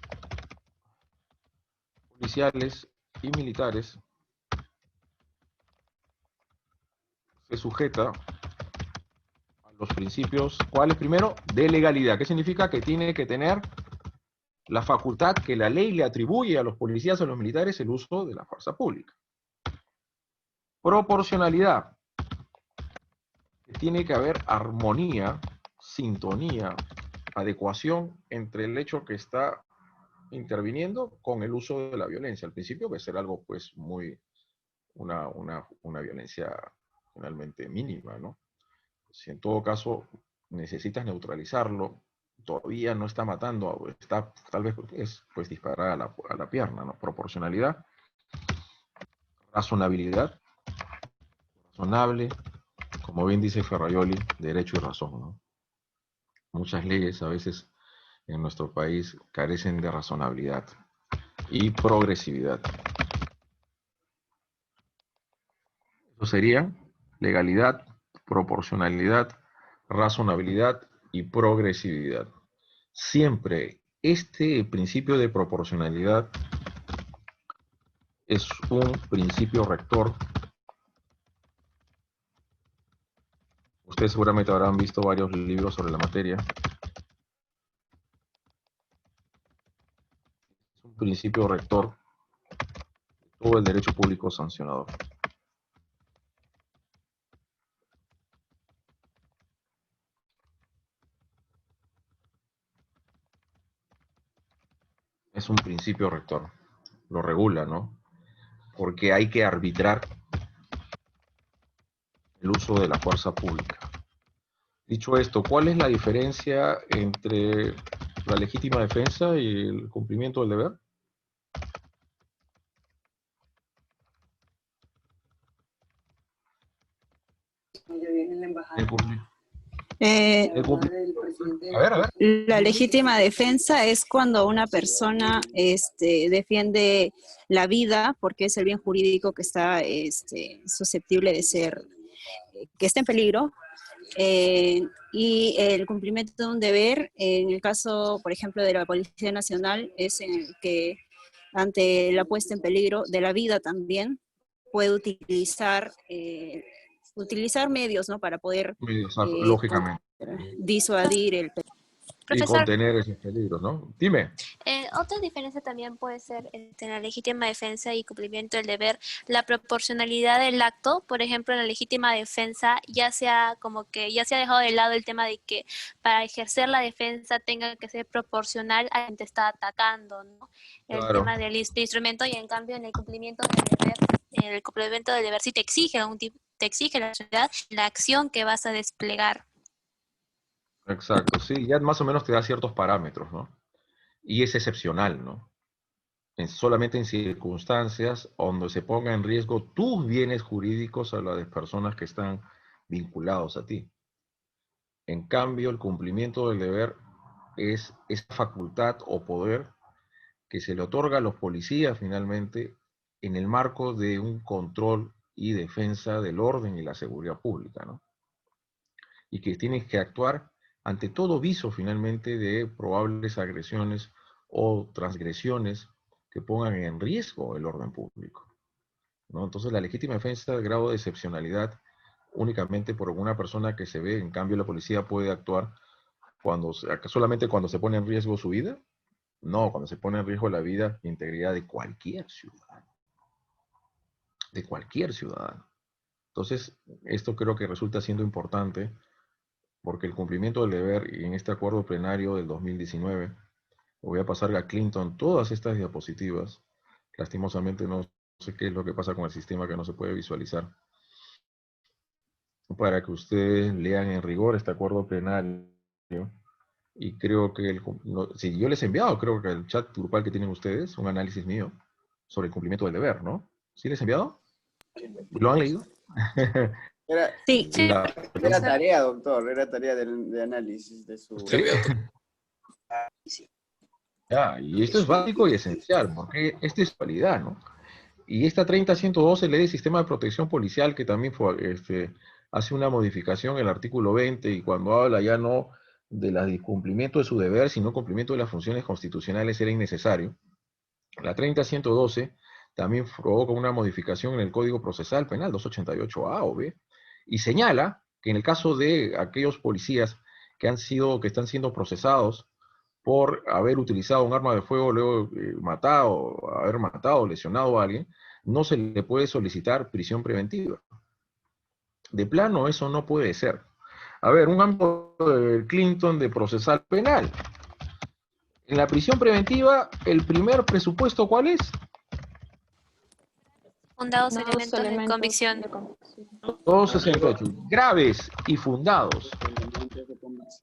policiales y militares se sujeta a los principios, ¿cuáles primero? De legalidad. ¿Qué significa? Que tiene que tener la facultad que la ley le atribuye a los policías o a los militares el uso de la fuerza pública. Proporcionalidad. Tiene que haber armonía, sintonía, adecuación entre el hecho que está interviniendo con el uso de la violencia. Al principio puede ser algo pues una violencia finalmente mínima, ¿no? Si en todo caso necesitas neutralizarlo, todavía no está matando, tal vez es pues disparar a la pierna, ¿no? Proporcionalidad, razonabilidad, razonable, como bien dice Ferraioli, derecho y razón, ¿no? Muchas leyes a veces en nuestro país carecen de razonabilidad y progresividad. Eso sería legalidad, proporcionalidad, razonabilidad y progresividad. Siempre este principio de proporcionalidad es un principio rector. Ustedes seguramente habrán visto varios libros sobre la materia. Es un principio rector de todo el derecho público sancionador. Es un principio rector. Lo regula, ¿no? Porque hay que arbitrar el uso de la fuerza pública. Dicho esto, ¿cuál es la diferencia entre la legítima defensa y el cumplimiento del deber? La legítima defensa es cuando una persona defiende la vida porque es el bien jurídico que está susceptible de ser, que está en peligro, y el cumplimiento de un deber, en el caso, por ejemplo, de la Policía Nacional, es en el que ante la puesta en peligro de la vida también puede utilizar medios, ¿no? Para poder lógicamente disuadir el peligro. Y Profesor, contener esos peligros, ¿no? Dime. otra diferencia también puede ser en la legítima defensa y cumplimiento del deber, la proporcionalidad del acto. Por ejemplo, en la legítima defensa ya se ha dejado de lado el tema de que para ejercer la defensa tenga que ser proporcional a quien te está atacando, ¿no? El Claro. tema del instrumento, y en cambio en el cumplimiento del deber sí te exige la sociedad la acción que vas a desplegar. Exacto, sí, ya más o menos te da ciertos parámetros, ¿no? Y es excepcional, ¿no? Solamente en circunstancias donde se ponga en riesgo tus bienes jurídicos a las de personas que están vinculados a ti. En cambio, el cumplimiento del deber es esa facultad o poder que se le otorga a los policías finalmente en el marco de un control y defensa del orden y la seguridad pública, ¿no? Y que tienes que actuar ante todo viso finalmente de probables agresiones o transgresiones que pongan en riesgo el orden público, ¿no? Entonces la legítima defensa del grado de excepcionalidad únicamente por una persona que se ve, en cambio la policía puede actuar solamente cuando se pone en riesgo su vida. No, cuando se pone en riesgo la vida e integridad de cualquier ciudadano. De cualquier ciudadano. Entonces, esto creo que resulta siendo importante porque el cumplimiento del deber, y en este acuerdo plenario del 2019, voy a pasar a Clinton todas estas diapositivas. Lastimosamente no sé qué es lo que pasa con el sistema que no se puede visualizar. Para que ustedes lean en rigor este acuerdo plenario. Y creo que, si yo les he enviado, creo que el chat grupal que tienen ustedes, un análisis mío sobre el cumplimiento del deber, ¿no? ¿Sí les he enviado? ¿Lo han leído? Sí. Era tarea, doctor, era tarea de análisis de su... Ya, y esto es básico y esencial, porque esto es calidad, ¿no? Y esta 30.112, ley de sistema de protección policial, que también hace una modificación en el artículo 20, y cuando habla ya no del cumplimiento de su deber, sino cumplimiento de las funciones constitucionales era innecesario. La 30.112 también provoca una modificación en el Código Procesal Penal 288A o B, y señala que en el caso de aquellos policías que están siendo procesados por haber utilizado un arma de fuego, luego haber matado o lesionado a alguien, no se le puede solicitar prisión preventiva. De plano, eso no puede ser. A ver, un ámbito de Clinton de procesal penal. En la prisión preventiva, el primer presupuesto, ¿cuál es? Fundados elementos de convicción. 268. Graves y fundados.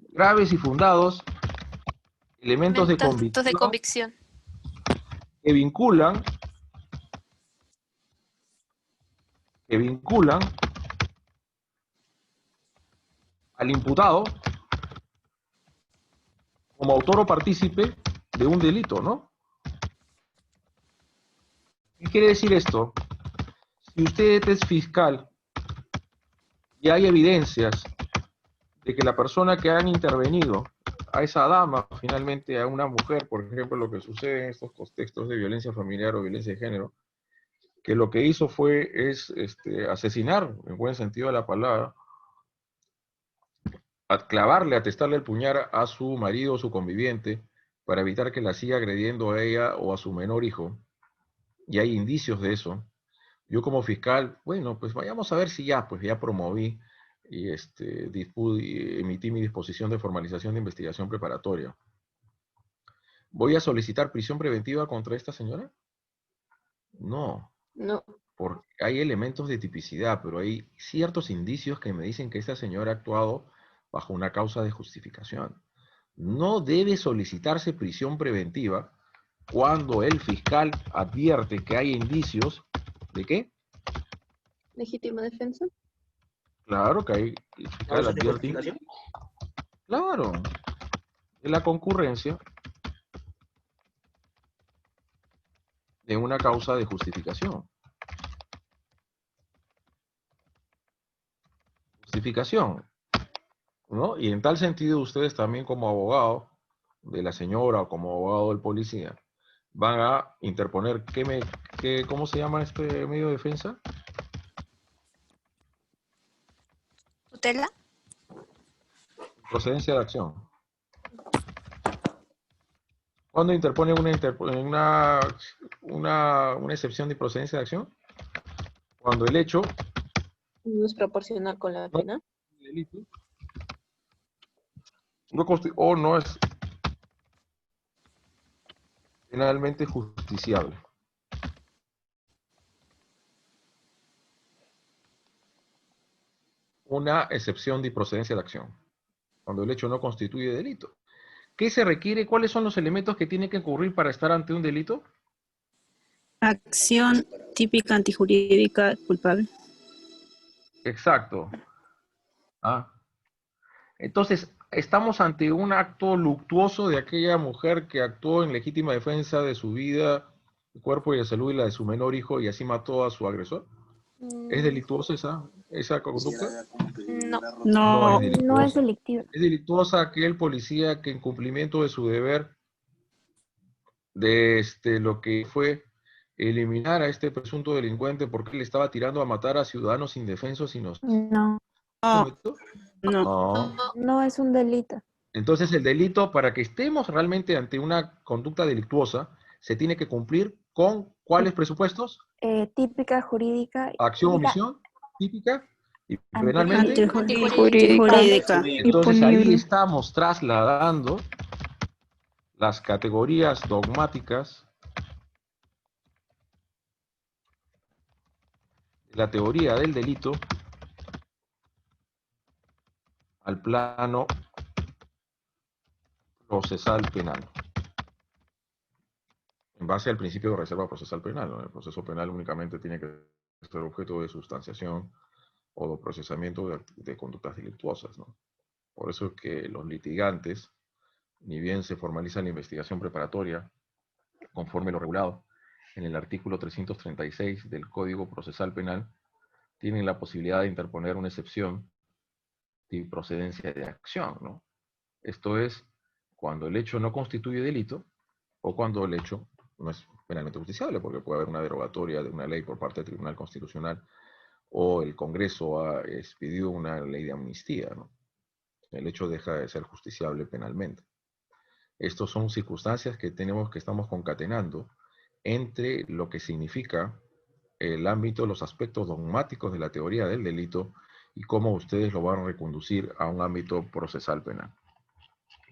Graves y fundados elementos de convicción que vinculan al imputado como autor o partícipe de un delito, ¿no? ¿Qué quiere decir esto? Si usted es fiscal y hay evidencias de que la persona que han intervenido, a esa dama, finalmente a una mujer, por ejemplo, lo que sucede en estos contextos de violencia familiar o violencia de género, que lo que hizo es asesinar, en buen sentido de la palabra, a clavarle, atestarle el puñal a su marido o su conviviente para evitar que la siga agrediendo a ella o a su menor hijo, y hay indicios de eso, yo como fiscal, bueno, pues vayamos a ver si ya promoví y emití mi disposición de formalización de investigación preparatoria. ¿Voy a solicitar prisión preventiva contra esta señora? No. No. Porque hay elementos de tipicidad, pero hay ciertos indicios que me dicen que esta señora ha actuado bajo una causa de justificación. No debe solicitarse prisión preventiva cuando el fiscal advierte que hay indicios ¿de qué? ¿Legítima defensa? Claro que hay fiscal advierte. Claro. De la concurrencia de una causa de justificación. Justificación, ¿no? Y en tal sentido ustedes también como abogado de la señora o como abogado del policía van a interponer, ¿cómo se llama este medio de defensa? ¿Tutela? Procedencia de acción. ¿Cuándo interpone una excepción de procedencia de acción? Cuando el hecho no es proporcional con la pena. Delito, no es penalmente justiciable. Una excepción de procedencia de acción. Cuando el hecho no constituye delito. ¿Qué se requiere? ¿Cuáles son los elementos que tienen que ocurrir para estar ante un delito? Acción típica antijurídica culpable. Exacto. Entonces, estamos ante un acto luctuoso de aquella mujer que actuó en legítima defensa de su vida, el cuerpo y la salud y la de su menor hijo y así mató a su agresor. ¿Es delictuosa esa conducta? No. No es delictiva. Es delictuosa aquel policía que en cumplimiento de su deber de lo que fue eliminar a este presunto delincuente porque le estaba tirando a matar a ciudadanos indefensos y No. No es un delito. Entonces el delito, para que estemos realmente ante una conducta delictuosa, se tiene que cumplir con ¿cuáles presupuestos? Típica jurídica. Acción, omisión, típica y penalmente antijurídica. Entonces ahí estamos trasladando las categorías dogmáticas de la teoría del delito al plano procesal penal. En base al principio de reserva procesal penal, ¿no? El proceso penal únicamente tiene que ser objeto de sustanciación o de procesamiento de conductas delictuosas, ¿no? Por eso es que los litigantes, ni bien se formaliza la investigación preparatoria, conforme lo regulado en el artículo 336 del Código Procesal Penal, tienen la posibilidad de interponer una excepción de procedencia de acción, ¿no? Esto es, cuando el hecho no constituye delito o cuando el hecho no es penalmente justiciable, porque puede haber una derogatoria de una ley por parte del Tribunal Constitucional o el Congreso ha expedido una ley de amnistía, ¿no? El hecho deja de ser justiciable penalmente. Estas son circunstancias que estamos concatenando entre lo que significa el ámbito, los aspectos dogmáticos de la teoría del delito y cómo ustedes lo van a reconducir a un ámbito procesal penal.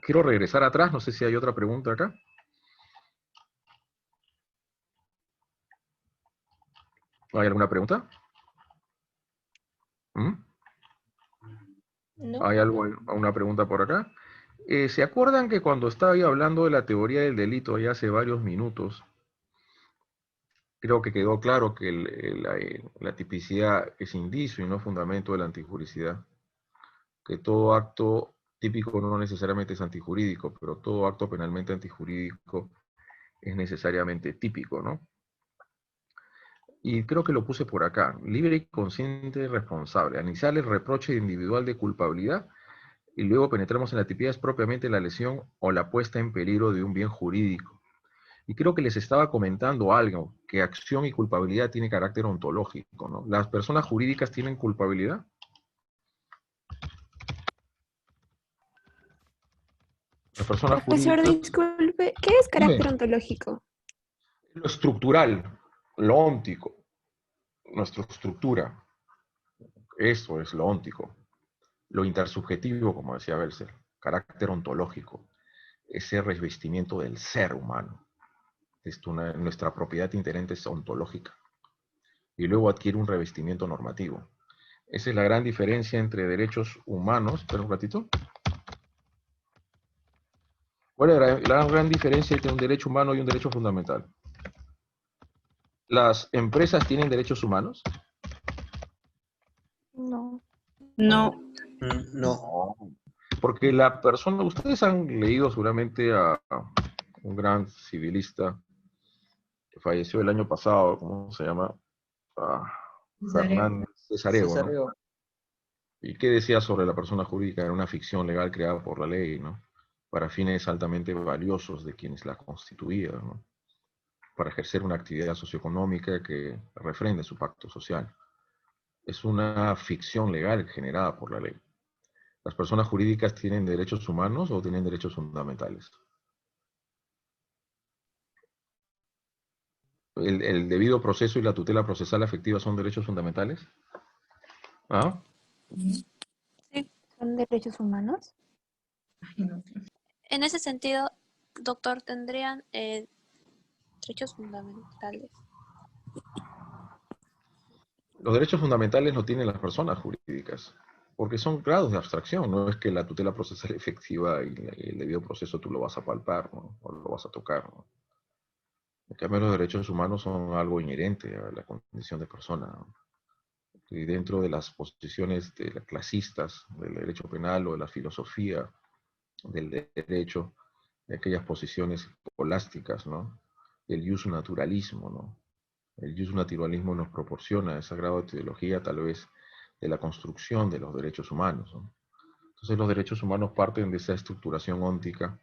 Quiero regresar atrás, no sé si hay otra pregunta acá. ¿Hay alguna pregunta? No. ¿Hay alguna pregunta por acá? ¿Se acuerdan que cuando estaba yo hablando de la teoría del delito ya hace varios minutos, creo que quedó claro que la tipicidad es indicio y no fundamento de la antijuricidad? que todo acto típico no necesariamente es antijurídico, pero todo acto penalmente antijurídico es necesariamente típico, ¿no? Y creo que lo puse por acá. Libre y consciente y responsable. Analizar el reproche individual de culpabilidad y luego penetramos en la tipicidad es propiamente la lesión o la puesta en peligro de un bien jurídico. Y creo que les estaba comentando algo, que acción y culpabilidad tiene carácter ontológico, ¿no? ¿Las personas jurídicas tienen culpabilidad? Las personas Profesor, jurídicas... disculpe, ¿qué es carácter ontológico? Lo estructural, lo óntico, nuestra estructura. Eso es lo óntico. Lo intersubjetivo, como decía Belser, carácter ontológico, ese revestimiento del ser humano. Nuestra propiedad inherente es ontológica. Y luego adquiere un revestimiento normativo. Esa es la gran diferencia entre derechos humanos. Espera un ratito. ¿Cuál es la gran diferencia entre un derecho humano y un derecho fundamental? ¿Las empresas tienen derechos humanos? No. No. No. Porque la persona, ustedes han leído seguramente a un gran civilista que falleció el año pasado, ¿cómo se llama? Fernández Cesareo, ¿no? ¿Y qué decía sobre la persona jurídica? Era una ficción legal creada por la ley, ¿no? Para fines altamente valiosos de quienes la constituían, ¿no? Para ejercer una actividad socioeconómica que refrende su pacto social. Es una ficción legal generada por la ley. ¿Las personas jurídicas tienen derechos humanos o tienen derechos fundamentales? ¿El debido proceso y la tutela procesal efectiva son derechos fundamentales? ¿Ah? Sí. ¿Son derechos humanos? En ese sentido, doctor, ¿tendrían derechos fundamentales? Los derechos fundamentales no tienen las personas jurídicas, porque son grados de abstracción, no es que la tutela procesal efectiva y el debido proceso tú lo vas a palpar, ¿no? O lo vas a tocar, ¿no? En cambio, los derechos humanos son algo inherente a la condición de persona, ¿no? Y dentro de las posiciones de las clasistas del derecho penal o de la filosofía del derecho, de aquellas posiciones escolásticas, ¿no? El naturalismo, ¿no? El naturalismo nos proporciona ese grado de teología, tal vez, de la construcción de los derechos humanos, ¿no? Entonces los derechos humanos parten de esa estructuración óntica,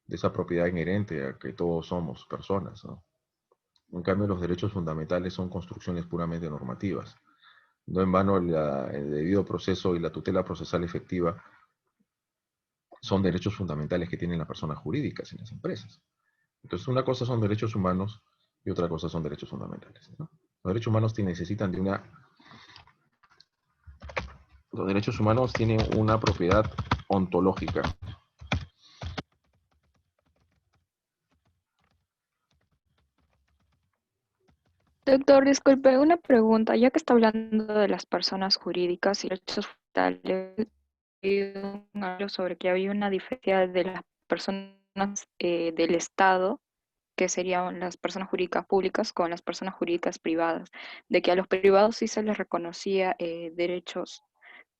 de esa propiedad inherente a que todos somos personas, ¿no? En cambio, los derechos fundamentales son construcciones puramente normativas. No en vano el debido proceso y la tutela procesal efectiva son derechos fundamentales que tienen las personas jurídicas en las empresas. Entonces, una cosa son derechos humanos y otra cosa son derechos fundamentales, ¿no? Los derechos humanos necesitan de una... Los derechos humanos tienen una propiedad ontológica. Doctor, disculpe, una pregunta. Ya que está hablando de las personas jurídicas y derechos fundamentales, algo sobre que había una diferencia de las personas del Estado, que serían las personas jurídicas públicas, con las personas jurídicas privadas, de que a los privados sí se les reconocía derechos,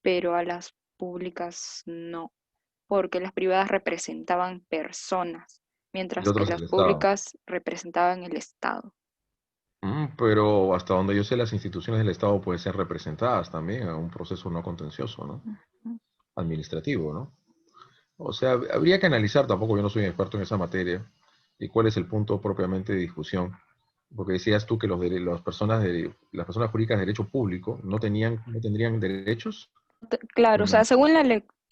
pero a las públicas no, porque las privadas representaban personas, mientras que las públicas representaban el Estado. Pero hasta donde yo sé, las instituciones del Estado pueden ser representadas también en un proceso no contencioso, ¿no? Administrativo, ¿no? O sea, habría que analizar, tampoco yo no soy un experto en esa materia, y cuál es el punto propiamente de discusión. Porque decías tú que las personas jurídicas de derecho público no tendrían derechos. Claro, o sea, según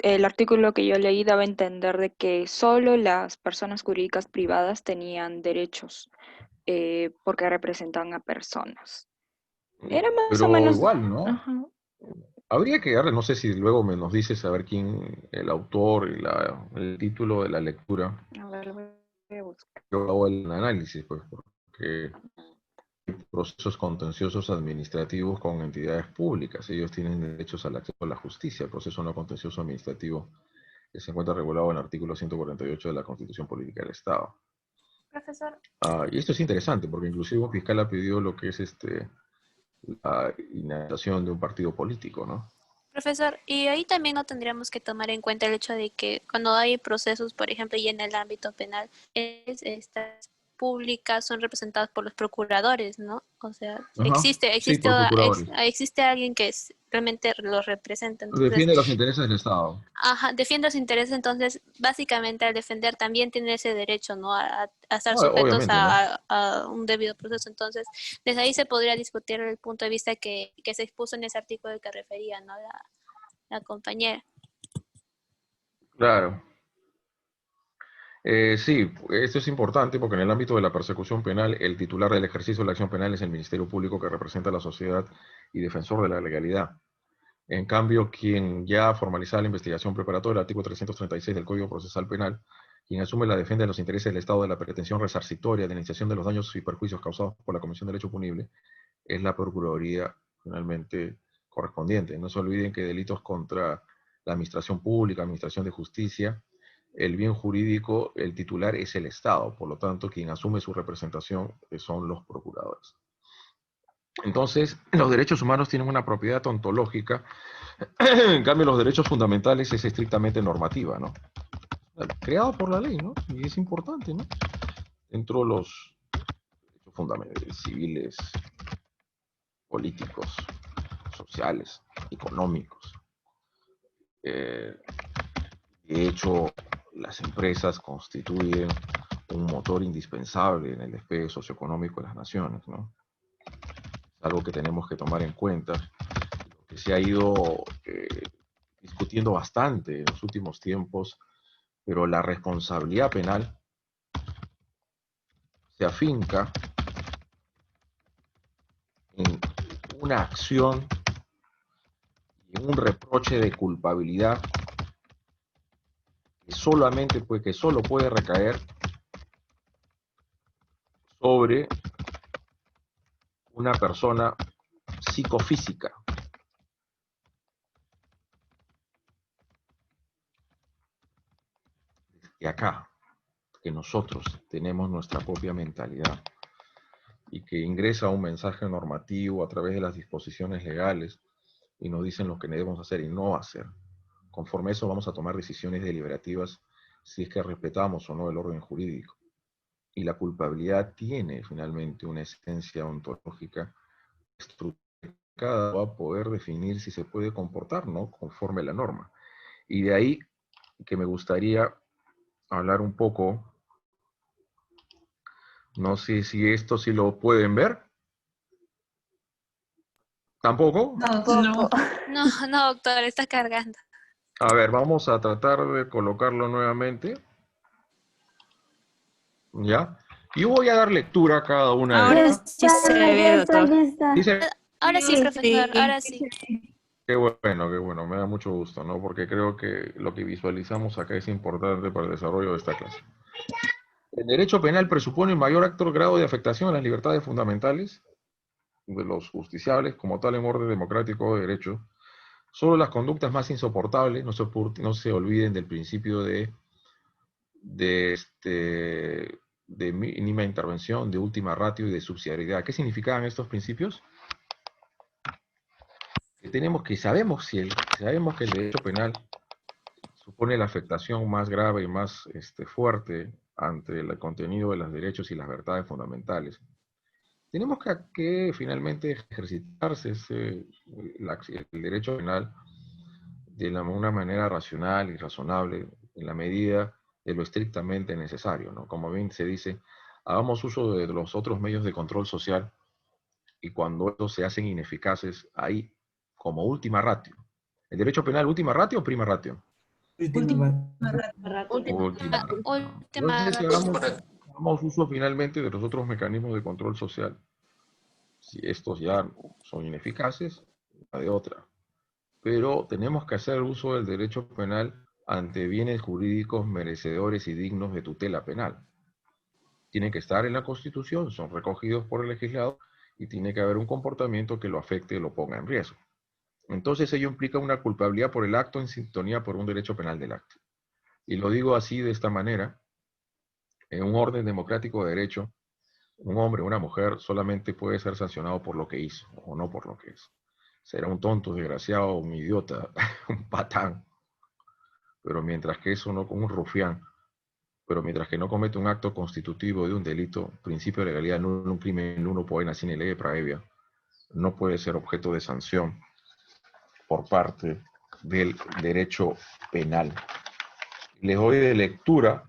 el artículo que yo leí daba a entender de que solo las personas jurídicas privadas tenían derechos, porque representaban a personas. Era más Pero o menos... igual, ¿no? Ajá. Habría que darle, no sé si luego nos dices a ver quién, el autor y el título de la lectura. A ver, voy a buscar. Yo hago el análisis, pues, porque hay procesos contenciosos administrativos con entidades públicas. Ellos tienen derechos al acceso a la justicia. El proceso no contencioso administrativo que se encuentra regulado en el artículo 148 de la Constitución Política del Estado. Profesor. Y esto es interesante, porque inclusive un fiscal ha pedido lo que es la inhabilitación de un partido político, ¿no? Profesor, y ahí también no tendríamos que tomar en cuenta el hecho de que cuando hay procesos, por ejemplo, y en el ámbito penal, estas públicas son representadas por los procuradores, ¿no? O sea, Ajá. Sí, por procuradores. existe alguien que realmente los representa. Entonces, Defiende los intereses del Estado. ajá, defiende sus intereses, entonces, básicamente al defender también tiene ese derecho, ¿no? A estar No, sujetos obviamente, ¿no? a un debido proceso. Entonces, desde ahí se podría discutir el punto de vista que se expuso en ese artículo del que refería, ¿no? La compañera. Claro. Sí, esto es importante porque en el ámbito de la persecución penal, el titular del ejercicio de la acción penal es el Ministerio Público que representa a la sociedad y defensor de la legalidad. En cambio, quien ya formaliza la investigación preparatoria del artículo 336 del Código Procesal Penal, quien asume la defensa de los intereses del Estado de la pretensión resarcitoria de iniciación de los daños y perjuicios causados por la comisión del hecho punible, es la Procuraduría finalmente correspondiente. No se olviden que delitos contra la administración pública, administración de justicia, el bien jurídico, el titular es el Estado, por lo tanto, quien asume su representación son los procuradores. Entonces, los derechos humanos tienen una propiedad ontológica, en cambio los derechos fundamentales es estrictamente normativa, ¿no? Creado por la ley, ¿no? Y es importante, ¿no? Dentro de los derechos fundamentales, civiles, políticos, sociales, económicos. De hecho, las empresas constituyen un motor indispensable en el despegue socioeconómico de las naciones, ¿no? Es algo que tenemos que tomar en cuenta, que se ha ido discutiendo bastante en los últimos tiempos, pero la responsabilidad penal se afinca en una acción y un reproche de culpabilidad que solo puede recaer sobre una persona psicofísica. Y acá, que nosotros tenemos nuestra propia mentalidad y que ingresa un mensaje normativo a través de las disposiciones legales y nos dicen lo que debemos hacer y no hacer. Conforme a eso vamos a tomar decisiones deliberativas si es que respetamos o no el orden jurídico. Y la culpabilidad tiene finalmente una esencia ontológica estructurada, va a poder definir si se puede comportar, ¿no? Conforme a la norma. Y de ahí que me gustaría hablar un poco, no sé si esto sí lo pueden ver. ¿Tampoco? No, doctor, está cargando. A ver, vamos a tratar de colocarlo nuevamente. ¿Ya? Y voy a dar lectura a cada una de Ahora sí se ve, doctor. Ahora sí, profesor, ahora sí. Qué bueno, me da mucho gusto, ¿no? Porque creo que lo que visualizamos acá es importante para el desarrollo de esta clase. El derecho penal presupone un mayor alto grado de afectación a las libertades fundamentales de los justiciables, como tal en orden democrático de derecho. Solo las conductas más insoportables, no se olviden del principio de mínima intervención, de última ratio y de subsidiariedad. ¿Qué significaban estos principios? Sabemos que el derecho penal supone la afectación más grave y más fuerte ante el contenido de los derechos y las libertades fundamentales. Tenemos que finalmente ejercitarse el derecho penal de una manera racional y razonable en la medida de lo estrictamente necesario, ¿no? Como bien se dice, hagamos uso de los otros medios de control social y cuando estos se hacen ineficaces, ahí como última ratio. ¿El derecho penal última ratio o prima ratio? Última ratio. Entonces, hagamos uso finalmente de los otros mecanismos de control social. Si estos ya son ineficaces, la de otra. Pero tenemos que hacer uso del derecho penal ante bienes jurídicos merecedores y dignos de tutela penal. Tienen que estar en la Constitución, son recogidos por el legislador y tiene que haber un comportamiento que lo afecte y lo ponga en riesgo. Entonces ello implica una culpabilidad por el acto en sintonía por un derecho penal del acto. Y lo digo así de esta manera, en un orden democrático de derecho, un hombre o una mujer solamente puede ser sancionado por lo que hizo o no por lo que es. será un tonto, desgraciado, un idiota, un patán. Pero mientras que eso no, como un rufián, pero mientras que no comete un acto constitutivo de un delito, principio de legalidad, nulo, un crimen nulo poena sine lege praevia, no puede ser objeto de sanción por parte del derecho penal. Les doy de lectura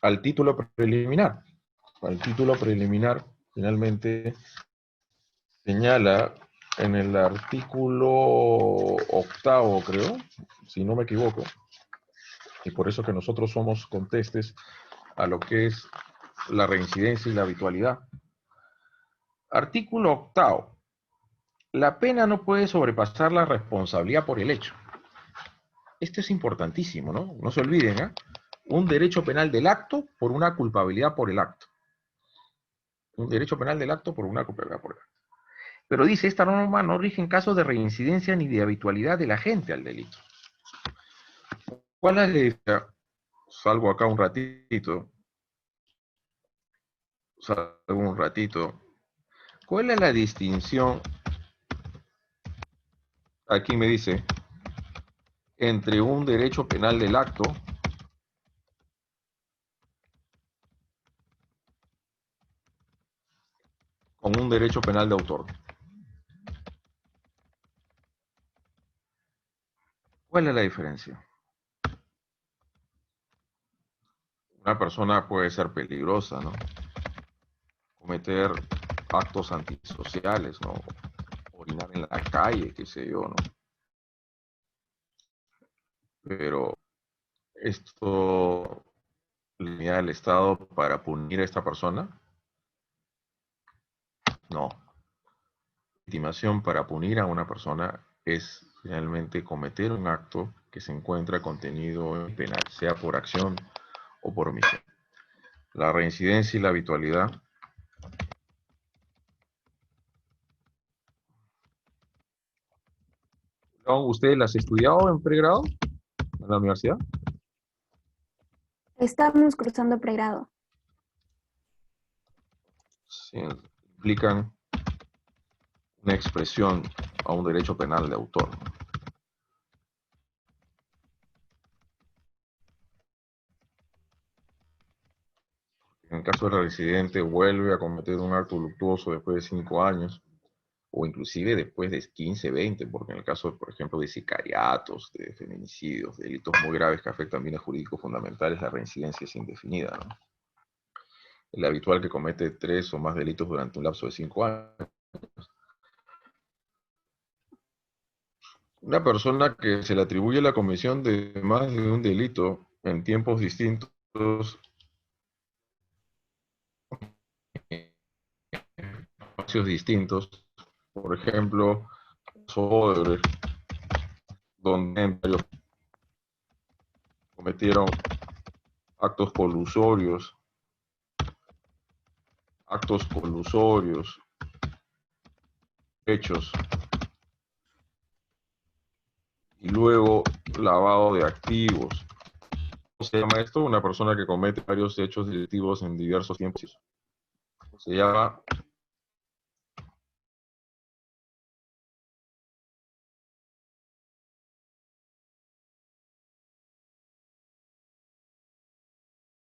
al título preliminar. El título preliminar finalmente señala en el artículo 8º, creo, si no me equivoco, y por eso que nosotros somos contestes a lo que es la reincidencia y la habitualidad. Artículo 8º. La pena no puede sobrepasar la responsabilidad por el hecho. Esto es importantísimo, ¿no? No se olviden, ¿eh? Un derecho penal del acto por una culpabilidad por el acto. Un derecho penal del acto por una culpabilidad por el acto. Pero dice, esta norma no rige en casos de reincidencia ni de habitualidad del agente al delito. ¿Cuál es la diferencia? Salgo acá un ratito. ¿Cuál es la distinción? Aquí me dice, entre un derecho penal del acto con un derecho penal de autor. ¿Cuál es la diferencia? Una persona puede ser peligrosa, ¿no? Cometer actos antisociales, ¿no? Orinar en la calle, qué sé yo, ¿no? Pero esto le da al Estado para punir a esta persona. No. La legitimación para punir a una persona es realmente cometer un acto que se encuentra contenido en penal, sea por acción o por omisión. La reincidencia y la habitualidad ¿ustedes las han estudiado en pregrado en la universidad? Estamos cursando pregrado. Sí, implican una expresión a un derecho penal de autor. En el caso del residente vuelve a cometer un acto luctuoso después de 5 años, o inclusive después de 15, 20, porque en el caso, por ejemplo, de sicariatos, de feminicidios, de delitos muy graves que afectan bienes jurídicos fundamentales, la reincidencia es indefinida, ¿no? El habitual que comete 3 o más delitos durante un lapso de 5 años. Una persona que se le atribuye la comisión de más de un delito en tiempos distintos, espacios distintos, por ejemplo, donde cometieron actos colusorios, hechos, y luego lavado de activos. ¿Cómo se llama esto? Una persona que comete varios hechos delictivos en diversos tiempos. Se llama